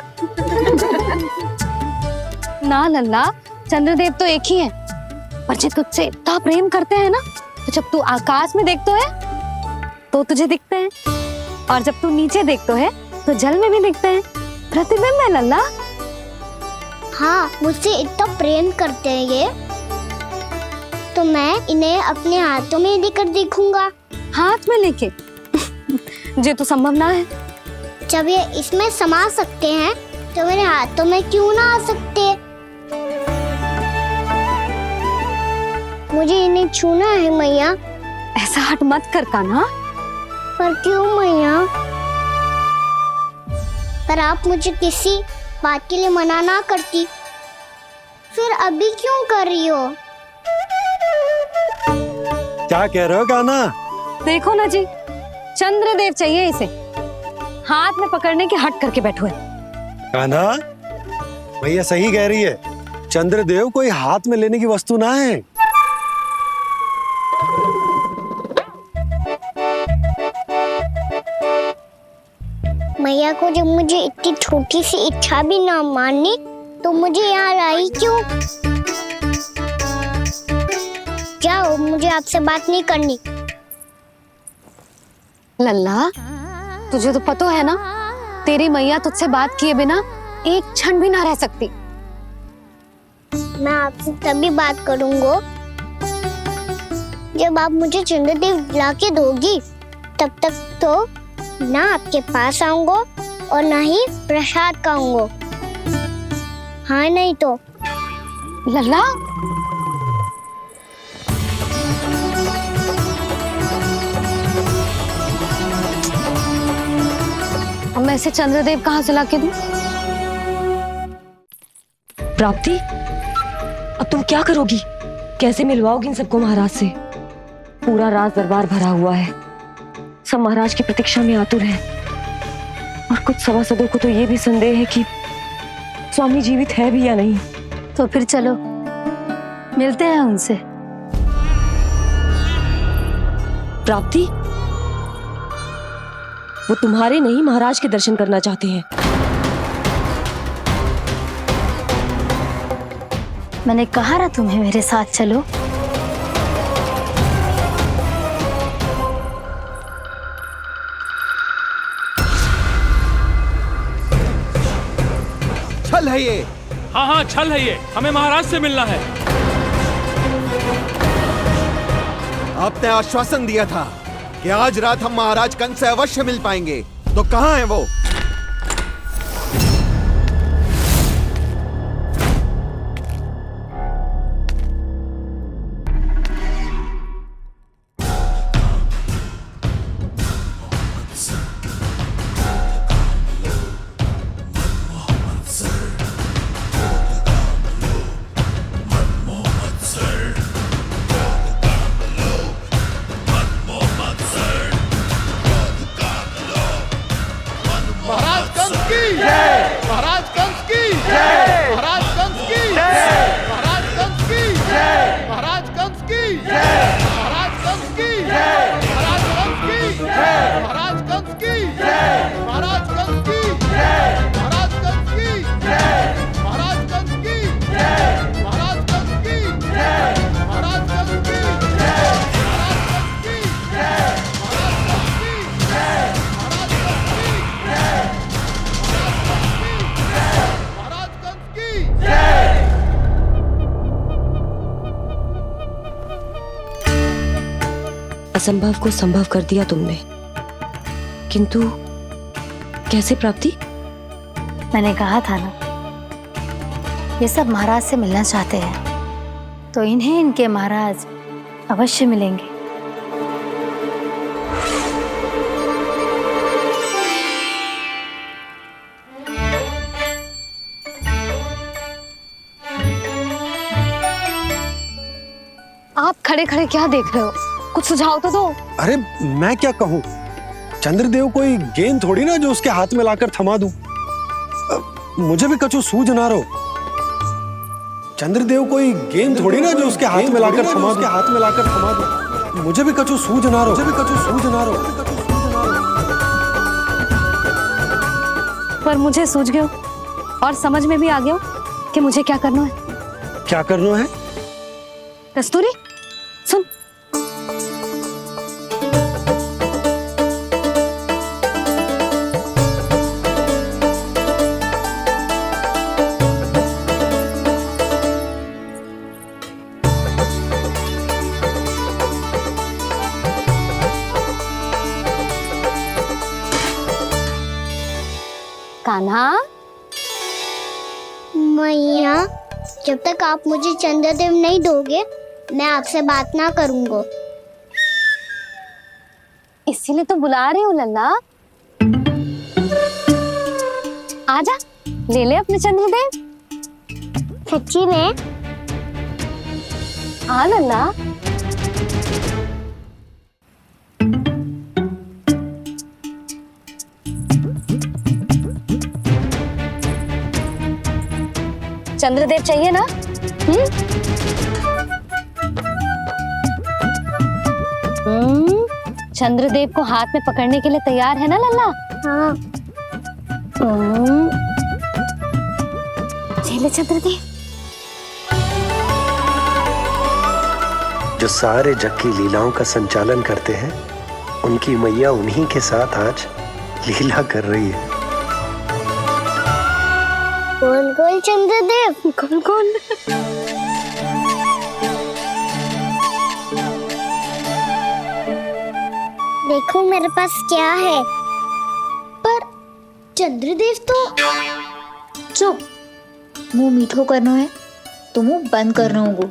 ना लल्ला, चंद्रदेव तो एक ही है, पर जब तुझसे इतना प्रेम करते हैं ना, तो जब तू आकाश में देखते है तो तुझे दिखते हैं, और जब तू नीचे देखते है तो जल में भी दिखते हैं। प्रतिबिंब है लल्ला। हाँ, मुझसे इतना प्रेम करते हैं ये, तो मैं इन्हें अपने हाथों में लेकर देखूंगा। हाथ में लेके? ये तो संभव ना है। जब ये इसमें समा सकते हैं तो मेरे हाथों में क्यों ना आ सकते? मुझे इन्हें छूना है मैया। ऐसा हट मत कर कान्हा। पर क्यों मैया? पर आप मुझे किसी बात के लिए मना ना करती, फिर अभी क्यों कर रही हो? क्या कह रहे हो कान्हा? देखो ना जी, चंद्रदेव चाहिए इसे, हाथ में पकड़ने के हट करके बैठो है। कान्हा, भैया सही कह रही है, चंद्रदेव कोई हाथ में लेने की वस्तु ना है। मैया को जब मुझे इतनी छोटी सी इच्छा भी ना माननी, तो मुझे यहाँ लाई क्यों? जाओ, मुझे आपसे बात नहीं करनी। लल्ला, तुझे तो पता है ना, तेरी मैया तुझसे बात किए बिना एक क्षण भी ना रह सकती। मैं आपसे तभी बात करूंगा जब आप मुझे चंद्रदेव दिला के दोगी। तब तक तो ना आपके पास आऊंगा और ना ही प्रसाद खाऊंगा। हाँ नहीं तो लल्ला, अब मैं इसे चंद्रदेव कहाँ से लाके दूं? प्राप्ति, अब तुम क्या करोगी? कैसे मिलवाओगी इन सबको महाराज से? पूरा राज दरबार भरा हुआ है, सब महाराज की प्रतीक्षा में आतुर हैं। और कुछ सभासदों को तो ये भी संदेह है कि स्वामी जीवित है भी या नहीं। तो फिर चलो मिलते हैं उनसे। प्राप्ति, वो तुम्हारे नहीं महाराज के दर्शन करना चाहते हैं। मैंने कहा ना तुम्हें मेरे साथ चलो। छल है ये। हाँ हाँ छल है ये, हमें महाराज से मिलना है। आपने आश्वासन दिया था कि आज रात हम महाराज कंस से अवश्य मिल पाएंगे, तो कहाँ है वो? असंभव को संभव कर दिया तुमने, किंतु कैसे प्राप्ति? मैंने कहा था ना, ये सब महाराज से मिलना चाहते हैं, तो इन्हें इनके महाराज अवश्य मिलेंगे। आप खड़े खड़े क्या देख रहे हो? कुछ सुझाव तो दो। अरे मैं क्या कहूँ, चंद्रदेव कोई गेंद थोड़ी ना जो उसके हाथ में लाकर थमा दूं। मुझे भी कछु सूझ ना रहो। चंद्रदेव कोई गेंद थोड़ी ना जो उसके हाथ में लाकर थमा दूं। मुझे भी कछु सूझ ना रहो। पर मुझे सूझ गयो और समझ में भी आ गया कि मुझे क्या करना है। क्या करना है? कस्तूरी सुन, कान्हा। मैया, जब तक आप मुझे चंद्रदेव नहीं दोगे मैं आपसे बात ना करूंगा। इसीलिए तो बुला रही हूँ लल्ला। आजा, ले ले अपने चंद्रदेव। सच्ची में? हाँ लल्ला। चंद्रदेव चाहिए ना? चंद्रदेव को हाथ में पकड़ने के लिए तैयार है ना लल्ला? हाँ। ले चंद्रदेव। जो सारे जग की लीलाओं का संचालन करते हैं, उनकी मैया उन्हीं के साथ आज लीला कर रही है। चंद्रदेव। कौन कौन? देखो मेरे पास क्या है। पर चंद्रदेव तो चुप, मुंह मीठो करना है तो मुंह बंद करना होगा।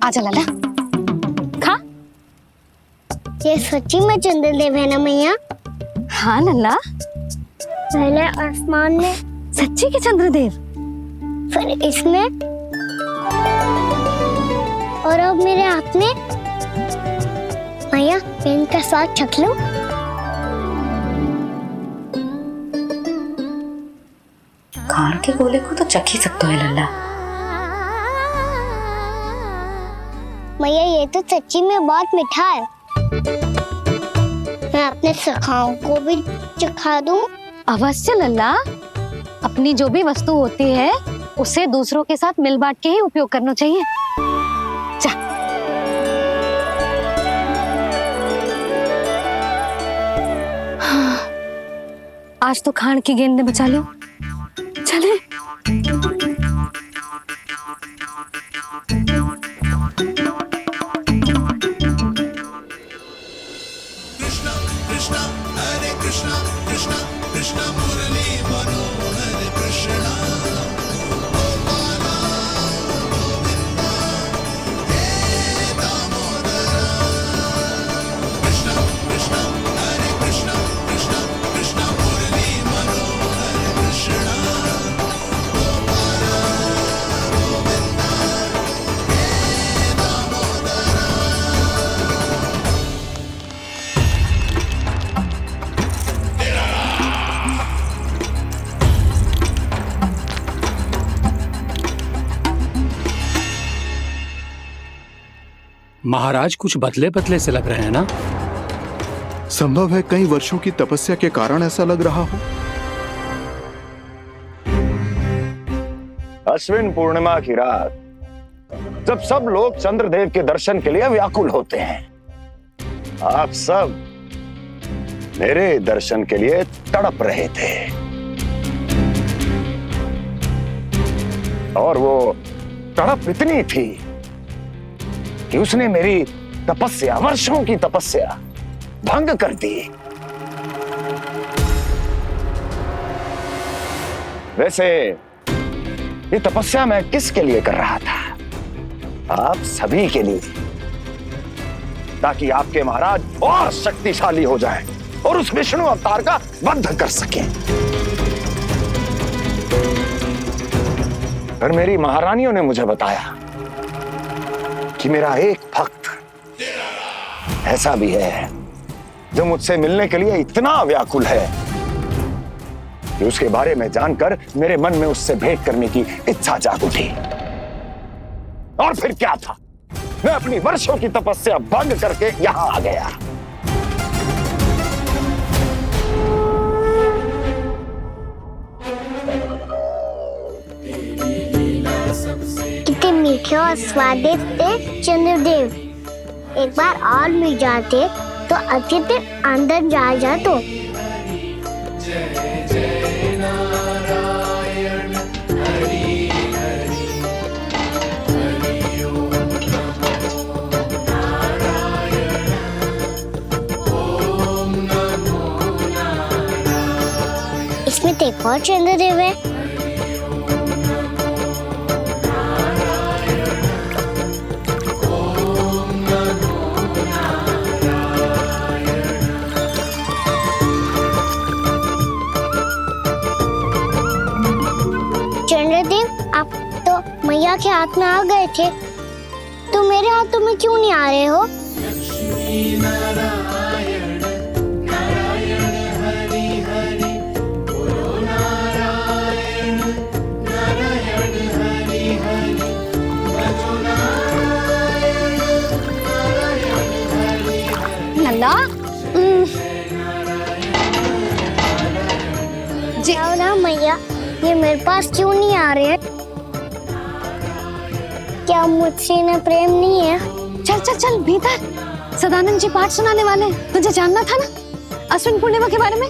आजा लाला, खा। ये सच्ची में चंद्रदेव है ना मैया? हाँ लल्ला, पहले आसमान में, सच्ची के चंद्रदेव, फिर इसमें, और अब मेरे हाथ में। मैया मैं इनका स्वाद चख लूं? खान के गोले को तो चख ही सकते हो लल्ला। मैया ये तो सच्ची में बहुत मीठा है। मैं अपने सखाओं को भी चखा दूं? अवश्य लल्ला, अपनी जो भी वस्तु होती है उसे दूसरों के साथ मिल बांट के ही उपयोग करना चाहिए। जा। आज तो खान की गेंद ने बचा लो। चले। महाराज कुछ बदले बदले से लग रहे हैं ना? संभव है कई वर्षों की तपस्या के कारण ऐसा लग रहा हो। अश्विन पूर्णिमा की रात जब सब लोग चंद्रदेव के दर्शन के लिए व्याकुल होते हैं, आप सब मेरे दर्शन के लिए तड़प रहे थे। और वो तड़प इतनी थी कि उसने मेरी तपस्या, वर्षों की तपस्या भंग कर दी। वैसे ये तपस्या मैं किसके लिए कर रहा था? आप सभी के लिए, ताकि आपके महाराज और शक्तिशाली हो जाएं और उस विष्णु अवतार का वध कर सकें। पर मेरी महारानियों ने मुझे बताया कि मेरा एक भक्त ऐसा भी है जो मुझसे मिलने के लिए इतना व्याकुल है कि उसके बारे में जानकर मेरे मन में उससे भेंट करने की इच्छा जाग उठी। और फिर क्या था, मैं अपनी वर्षों की तपस्या भंग करके यहां आ गया। कितने मीठे और स्वादिष्ट थे चंद्रदेव। एक बार और मिल जाते तो अच्छे दिन अंदर जा जातो। इसमें तो एक और चंद्रदेव है। चंद्रदेव, आप तो मैया के हाथ में आ गए थे, तो मेरे हाथों में क्यों नहीं आ रहे हो? लल्ला, जी ना मैया, ये मेरे पास क्यों नहीं आ रहे हैं? क्या मुझसे इन्हें प्रेम नहीं है? चल चल चल भीतर, सदानंद जी पाठ सुनाने वाले हैं। तुझे जानना था ना अश्विन पूर्णिमा के बारे में?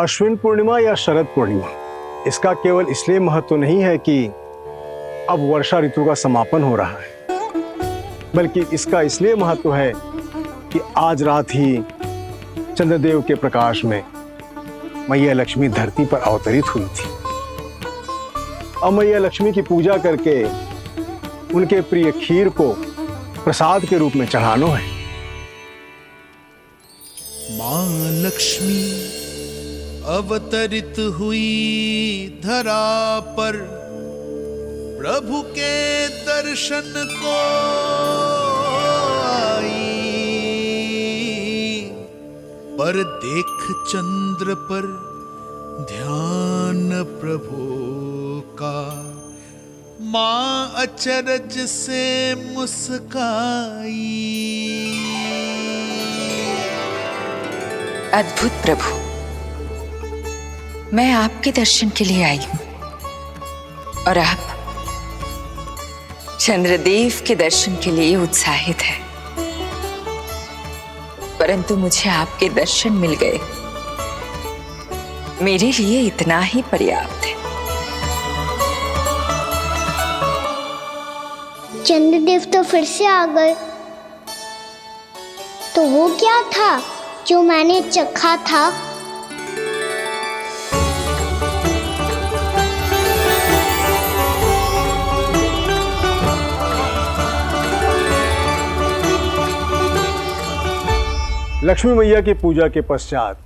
अश्विन पूर्णिमा या शरद पूर्णिमा, इसका केवल इसलिए महत्व नहीं है कि अब वर्षा ऋतु का समापन हो रहा है, बल्कि इसका इसलिए महत्व है कि आज रात ही चंद्रदेव के प्रकाश में मैया लक्ष्मी धरती पर अवतरित हुई थी। अब मैया लक्ष्मी की पूजा करके उनके प्रिय खीर को प्रसाद के रूप में चढ़ाना है। मां लक्ष्मी अवतरित हुई धरा पर, प्रभु के दर्शन को आई, पर देख चंद्र पर ध्यान प्रभु का, मां अचरज से मुस्काई। अद्भुत प्रभु, मैं आपके दर्शन के लिए आई हूं और आप चंद्रदेव के दर्शन के लिए उत्साहित है, परंतु मुझे आपके दर्शन मिल गए, मेरे लिए इतना ही पर्याप्त है। चंद्रदेव तो फिर से आ गए, तो वो क्या था जो मैंने चखा था? लक्ष्मी मैया की पूजा के पश्चात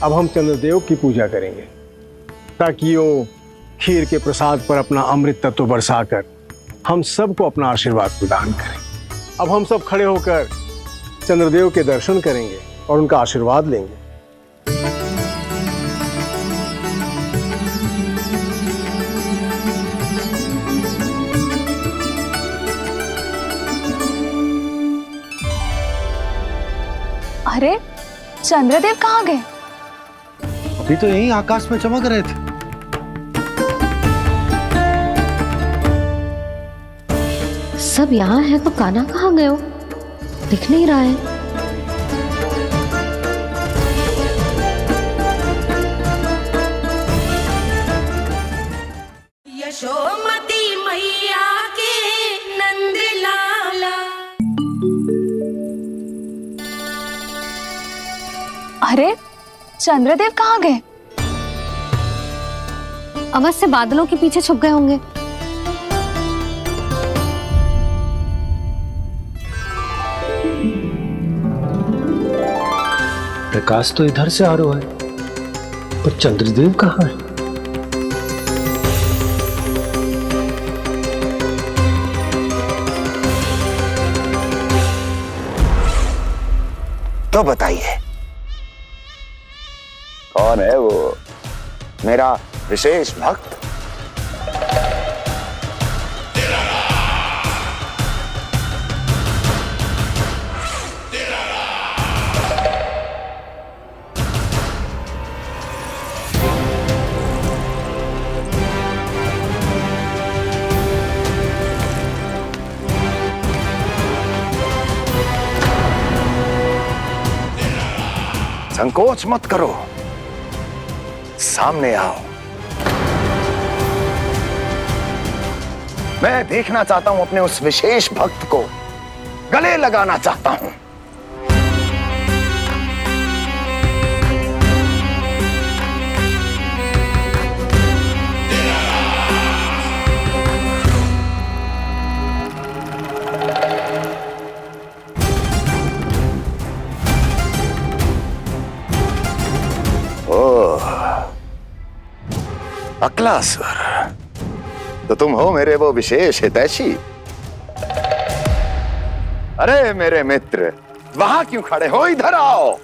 अब हम चंद्रदेव की पूजा करेंगे, ताकि वो खीर के प्रसाद पर अपना अमृत तत्व बरसाकर हम सबको अपना आशीर्वाद प्रदान करें। अब हम सब खड़े होकर चंद्रदेव के दर्शन करेंगे और उनका आशीर्वाद लेंगे। अरे चंद्रदेव कहाँ गए? अभी तो यहीं आकाश में चमक रहे थे। सब यहाँ है तो कान्हा कहाँ गए हो? दिख नहीं रहा है। यशोमती मैया के नंद लाला। अरे चंद्रदेव कहाँ गए? अवश्य बादलों के पीछे छुप गए होंगे। प्रकाश तो इधर से आ रहा है, पर चंद्रदेव कहाँ है? तो बताइए कौन है वो मेरा विशेष भक्त? संकोच मत करो, सामने आओ। मैं देखना चाहता हूं अपने उस विशेष भक्त को, गले लगाना चाहता हूं। अक्लासुर, तो तुम हो मेरे वो विशेष हितैषी। अरे मेरे मित्र, वहां क्यों खड़े हो? इधर आओ।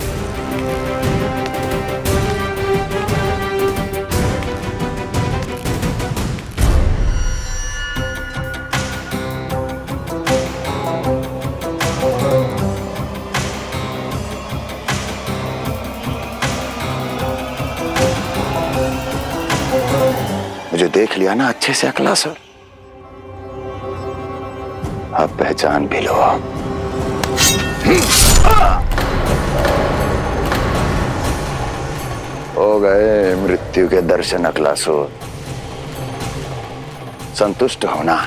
मुझे देख लिया ना अच्छे से अक्लासुर? अब पहचान भी लो। हो गए मृत्यु के दर्शन अकलासुर, संतुष्ट होना।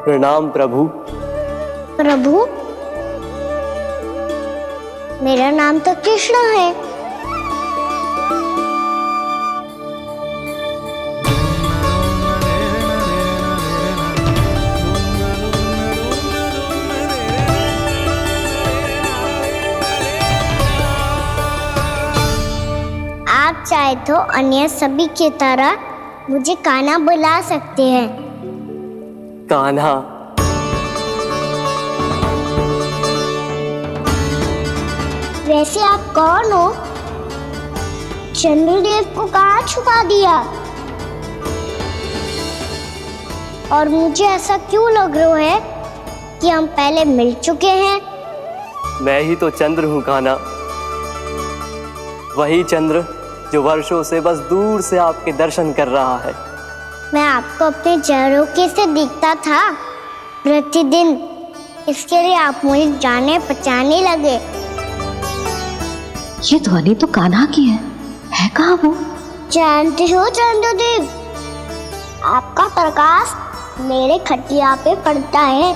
प्रणाम प्रभु। प्रभु, मेरा नाम तो कृष्ण है। आप चाहे तो अन्य सभी की तरह मुझे कान्हा बुला सकते हैं। कान्हा? वैसे आप कौन हो? चंद्रदेव को कहाँ छुपा दिया? और मुझे ऐसा क्यों लग रहा है कि हम पहले मिल चुके हैं? मैं ही तो चंद्र हूँ कान्हा, वही चंद्र जो वर्षों से बस दूर से आपके दर्शन कर रहा है। मैं आपको अपने झरोखे से दिखता था प्रतिदिन, इसके लिए आप मुझे जाने पहचाने लगे। ये ध्वनि तो कान्हा की है कहाँ वो? जानते हो चंद्रदेव, आपका प्रकाश मेरे खटिया पे पड़ता है,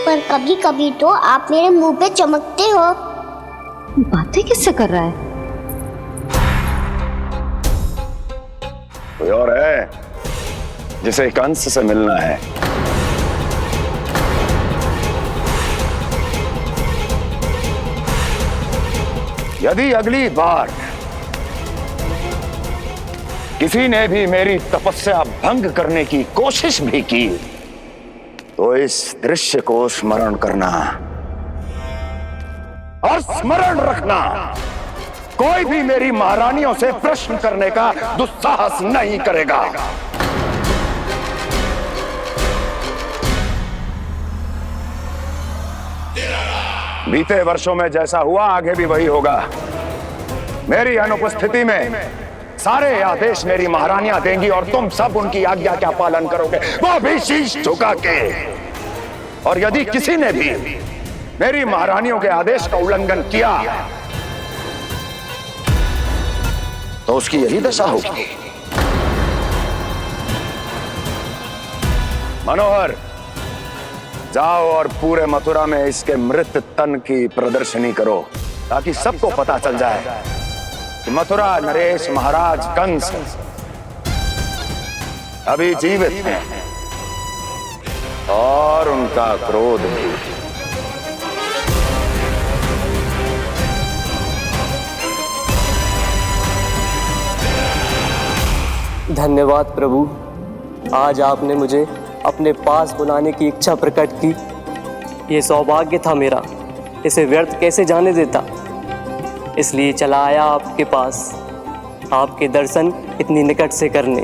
पर कभी कभी तो आप मेरे मुंह पे चमकते हो। बातें किससे कर रहा है? कोई और है जिसे कंस से मिलना है? यदि अगली बार किसी ने भी मेरी तपस्या भंग करने की कोशिश भी की तो इस दृश्य को स्मरण करना और स्मरण रखना, कोई भी मेरी महारानियों से प्रश्न करने का दुस्साहस नहीं करेगा। बीते वर्षों में जैसा हुआ आगे भी वही होगा। मेरी अनुपस्थिति में सारे आदेश मेरी महारानियां देंगी और तुम सब उनकी आज्ञा का पालन करोगे, वो भी शीश झुका के। और यदि किसी ने भी मेरी महारानियों के आदेश का उल्लंघन किया तो उसकी यही दशा होगी। मनोहर, जाओ और पूरे मथुरा में इसके मृत तन की प्रदर्शनी करो ताकि सबको पता चल जाए कि मथुरा नरेश महाराज कंस अभी जीवित हैं और उनका क्रोध भी। धन्यवाद प्रभु, आज आपने मुझे अपने पास बुलाने की इच्छा प्रकट की। ये सौभाग्य था मेरा, इसे व्यर्थ कैसे जाने देता। इसलिए चला आया आपके पास, आपके दर्शन इतनी निकट से करने।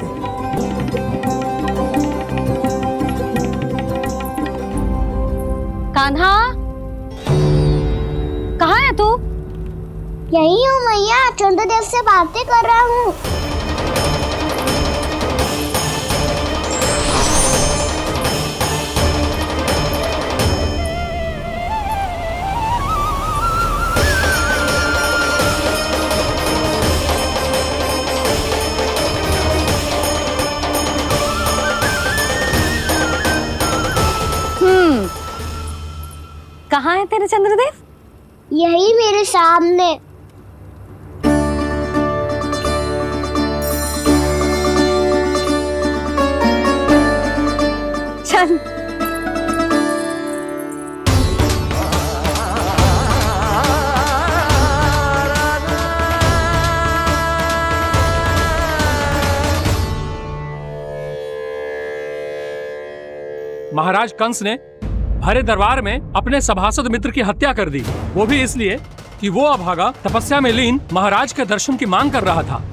कान्हा, कहाँ है तू? यही हूँ मैया, चंद्रदेव से बातें कर रहा हूँ। कहाँ है तेरे चंद्रदेव? यही मेरे सामने। चल। महाराज कंस ने भरे दरबार में अपने सभासद मित्र की हत्या कर दी, वो भी इसलिए कि वो अभागा तपस्या में लीन महाराज के दर्शन की मांग कर रहा था।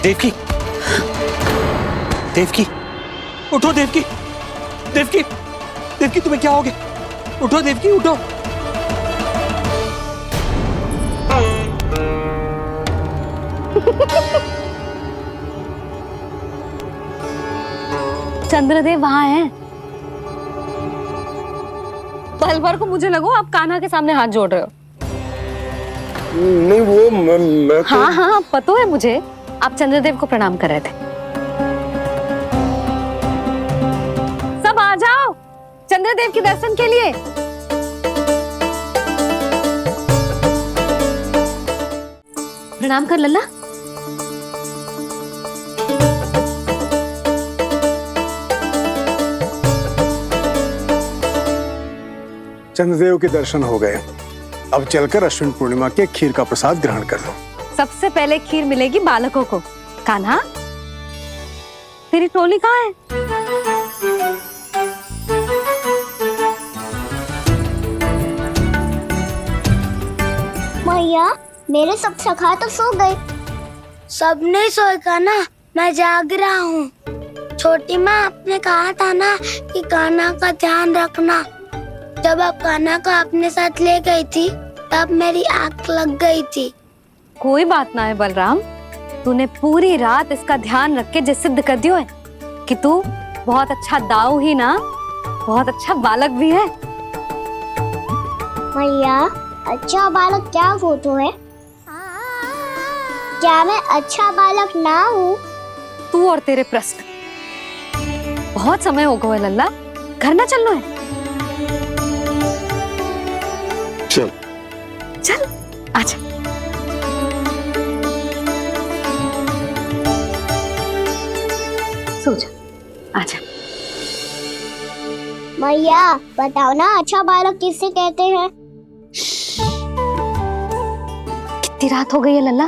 देवकी, देवकी, उठो देवकी, देवकी, देवकी तुम्हें क्या हो गया? उठो देवकी, उठो। चंद्रदेव वहां हैं। पल भर को मुझे लगो आप कान्हा के सामने हाथ जोड़ रहे हो। नहीं वो मैं तो... हाँ हाँ पता है मुझे, आप चंद्रदेव को प्रणाम कर रहे थे। सब आ जाओ चंद्रदेव के दर्शन के लिए। प्रणाम कर लल्ला। चंद्रदेव के दर्शन हो गए, अब चलकर अश्विन पूर्णिमा के खीर का प्रसाद ग्रहण कर लो। सबसे पहले खीर मिलेगी बालकों को। कान्हा, तेरी टोली कहाँ है? मैया, मेरे सब सखा तो सो गए। सब नहीं सोए का ना, मैं जाग रहा हूँ। छोटी माँ, आपने कहा था ना कि कान्हा का ध्यान रखना। जब आप कान्हा को अपने साथ ले गई थी, तब मेरी आँख लग गई थी। कोई बात ना है बलराम, तूने पूरी रात इसका ध्यान रख के जो सिद्ध कर दियो है कि तू बहुत अच्छा दाऊ ही ना, बहुत अच्छा बालक भी है। मैया, अच्छा बालक क्या फोटो है? क्या मैं अच्छा बालक ना हूँ? तू और तेरे प्रश्न। बहुत समय हो गया लल्ला, घर ना चलना है। चल चल आजा। सो जा, आजा। मैया, बताओ ना अच्छा बालक किसे कहते हैं? कितनी रात हो गई है लल्ला?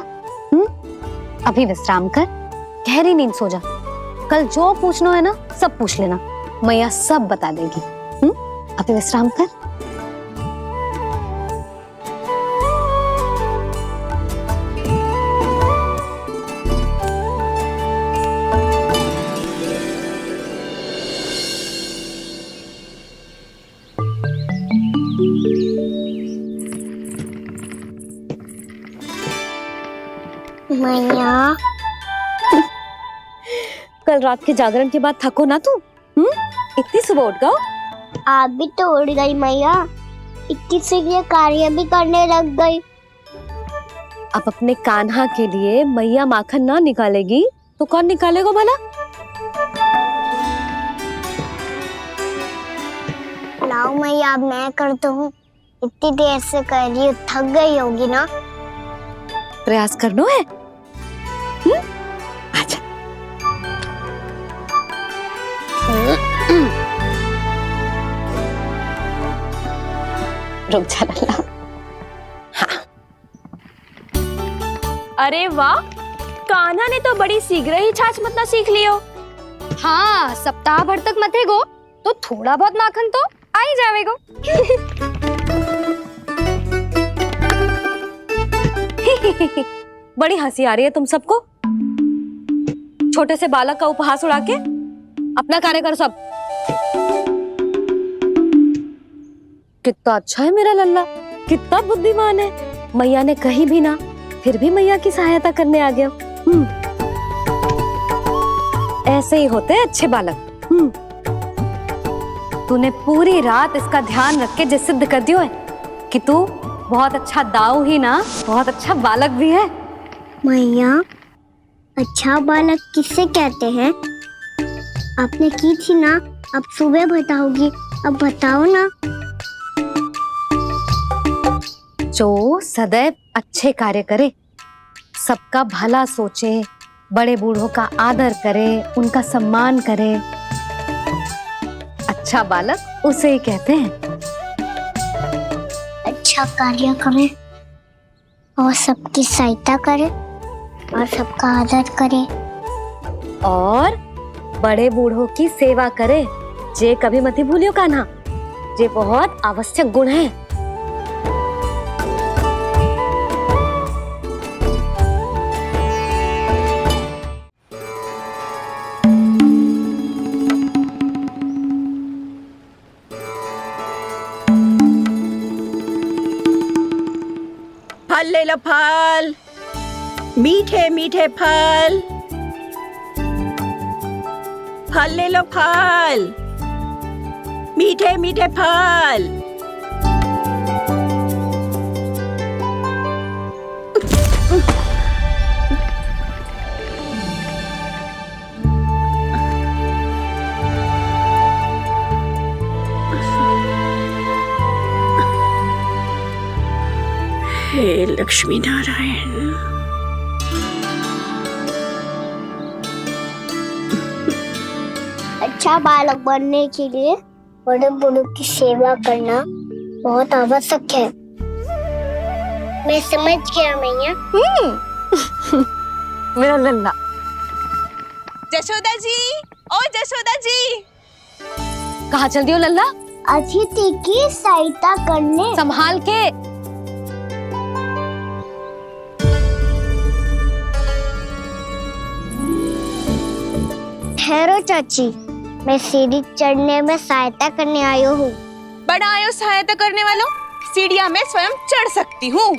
अभी विश्राम कर, गहरी नींद सो जा। कल जो पूछना है ना सब पूछ लेना, मैया सब बता देगी। अभी विश्राम कर। मैया, कल रात के जागरण के बाद थको ना तू? इतनी सुबह उठ गओ? आप भी तो उठ गई मैया, इतनी से ये कार्य भी करने लग गई। अब अपने कान्हा के लिए मैया माखन ना निकालेगी तो कौन निकालेगा भला? लाओ मैया, अब मैं करता हूँ। इतनी देर से कर रही हूँ, थक गई होगी ना। प्रयास करना है। आजा। रुक जा लल्ला। हाँ। अरे वाह, कान्हा ने तो बड़ी शीघ्र ही छाछ मतना सीख लियो। हाँ, सप्ताह भर तक मते गो तो थोड़ा बहुत माखन तो आ ही जावेगो। बड़ी हंसी आ रही है तुम सबको। छोटे से बालक का उपहास उड़ा के अपना कार्य करो सब। कितना अच्छा है मेरा लल्ला, कितना बुद्धिमान है। मैया ने कही भी ना, फिर भी मैया की सहायता करने आ गया। ऐसे ही होते हैं अच्छे बालक। तूने पूरी रात इसका ध्यान रख के जो सिद्ध कर दियो है कि तू बहुत अच्छा दाऊ ही ना, बहुत अच्छा बालक भी है। मैया, अच्छा बालक किसे कहते हैं? आपने की थी ना, अब सुबह बताओगी, अब बताओ ना। जो सदैव अच्छे कार्य करे, सबका भला सोचे, बड़े बूढ़ों का आदर करे, उनका सम्मान करे, अच्छा बालक उसे ही कहते हैं। अच्छा कार्य करे और सबकी सहायता करे और सबका आदर करे और बड़े बूढ़ों की सेवा करे, जे कभी मत भूलियो कान्हा, जे बहुत आवश्यक गुण है। फल ले लो, फल, मीठे मीठे फल। फल ले लो, फल, मीठे मीठे फल। हे लक्ष्मी नारायण। अच्छा बालक बनने के लिए बड़े बूढ़ों की सेवा करना बहुत आवश्यक है। मैं समझ गया मैया। मेरा लल्ला। जशोदा जी, ओ जशोदा जी, कहाँ चल दियो लल्ला? अतिथि की सहायता करने। संभाल के। ठहरो चाची, मैं सीढ़ी चढ़ने में सहायता करने आई हूँ। बड़ा आयो सहायता करने वालों, सीढ़ियां मैं स्वयं चढ़ सकती हूँ।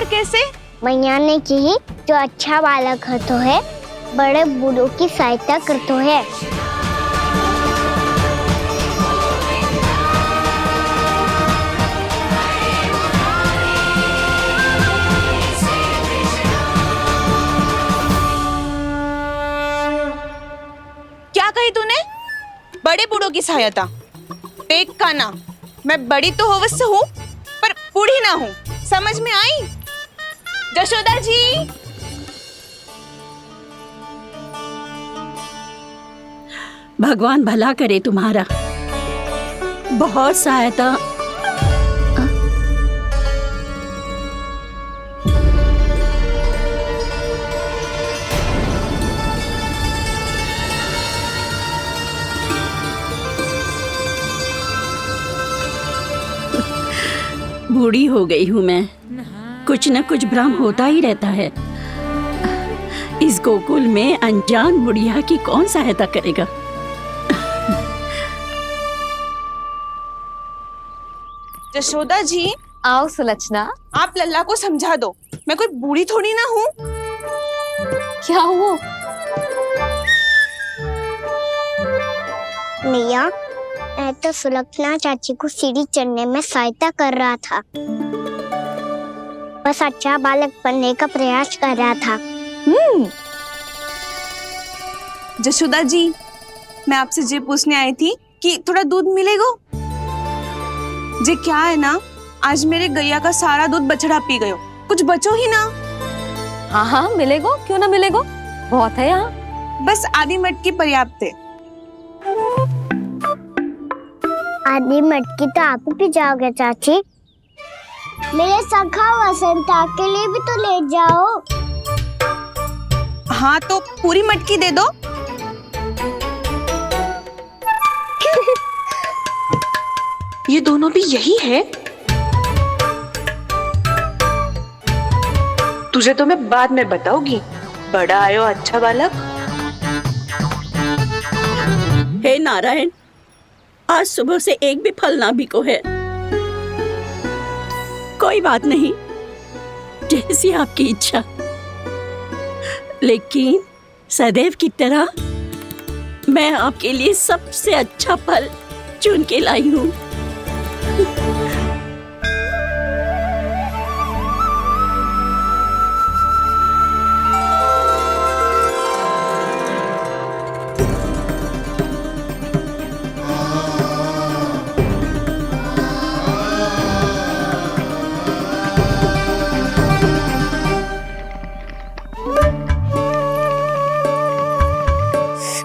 कैसे? मैया ने की, जो अच्छा बालक तो है, बड़े बूढ़ों की सहायता करतो है। क्या कही तूने? बड़े बूढ़ों की सहायता? देख कान्हा, मैं बड़ी तो अवश्य हूँ, पर बूढ़ी ना हूँ, समझ में आई? जशोदा जी, भगवान भला करे तुम्हारा। बहुत सहायता। बूढ़ी हो गई हूँ मैं, कुछ न कुछ भ्रम होता ही रहता है। इस गोकुल में अनजान बुढ़िया की कौन सहायता करेगा? जशोदा जी, आओ सुलक्षणा। आप लल्ला को समझा दो, मैं कोई बूढ़ी थोड़ी ना हूँ। क्या हुआ? मैया, मैं तो सुलक्षणा चाची को सीढ़ी चढ़ने में सहायता कर रहा था, बस अच्छा बालक बनने का प्रयास कर रहा था। जशोदा जी, मैं आपसे ये पूछने आई थी कि थोड़ा दूध मिलेगा? जे क्या है ना, आज मेरे गैया का सारा दूध बछड़ा पी गयो, कुछ बचो ही ना। हाँ हाँ मिलेगो, क्यों ना मिलेगो, बहुत है यहाँ। बस आधी मटकी पर्याप्त है। आधी मटकी तो आप ही पी जाओगे चाची। मेरे सखा वसंता के लिए भी तो ले जाओ। हाँ तो पूरी मटकी दे दो। ये दोनों भी यही है। तुझे तो मैं बाद में बताऊंगी। बड़ा आयो अच्छा बालक। हे नारायण, आज सुबह से एक भी फल ना बिको है। कोई बात नहीं, जैसी आपकी इच्छा। लेकिन सदैव की तरह मैं आपके लिए सबसे अच्छा फल चुन के लाई हूँ।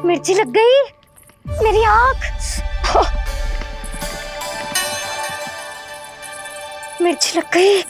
मिर्ची लग गई मेरी आँख। मिर्ची लग गई।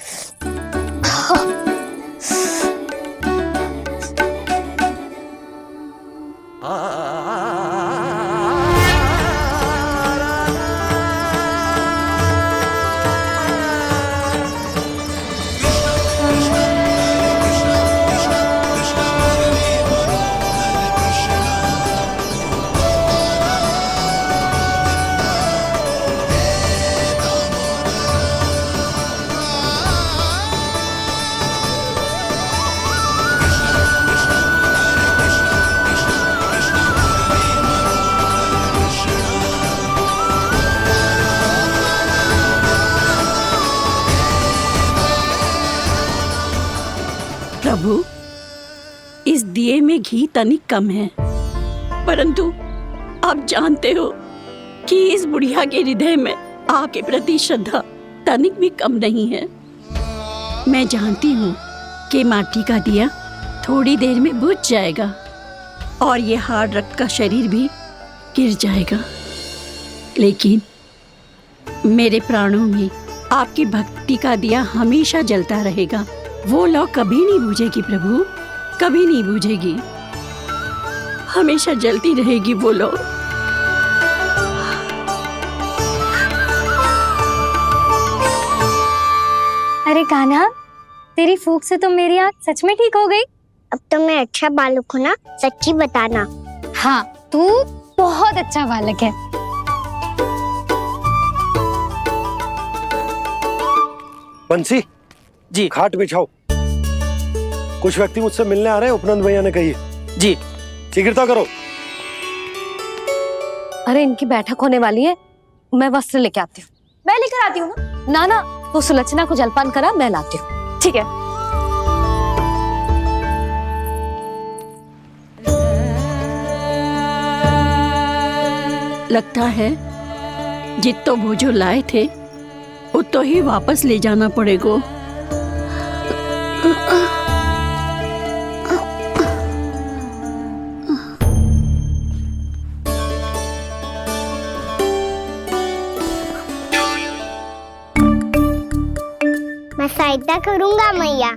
प्रभु, इस दिए में घी तनिक कम है, परंतु आप जानते हो कि इस बुढ़िया के हृदय में आपके प्रति श्रद्धा तनिक भी कम नहीं है। मैं जानती हूँ कि माटी का दिया थोड़ी देर में बुझ जाएगा और ये हार्ड रक्त का शरीर भी गिर जाएगा, लेकिन मेरे प्राणों में आपकी भक्ति का दिया हमेशा जलता रहेगा। वो लौ कभी नहीं बुझेगी प्रभु, कभी नहीं बुझेगी, हमेशा जलती रहेगी वो लौ। अरे कान्हा, तेरी फूंक से तो मेरी आँख सच में ठीक हो गई। अब तो मैं अच्छा बालक हूँ ना, सच्ची बताना। हाँ, तू बहुत अच्छा बालक है। बंसी जी, खाट बिछाओ। कुछ व्यक्ति मुझसे मिलने आ रहे हैं, उपनंद भैया ने कही है। जी। शीघ्रता करो। अरे इनकी बैठक होने वाली है, मैं वस्त्र लेके आती हूँ। मैं लेकर आती हूँ ना। ना, तो सुलक्षणा को जलपान करा, मैं लाती हूँ। ठीक है। लगता है जितो भोजो लाए थे उतो ही वापस ले जाना पड़ेगा। मैं सहायता करूंगा मैया।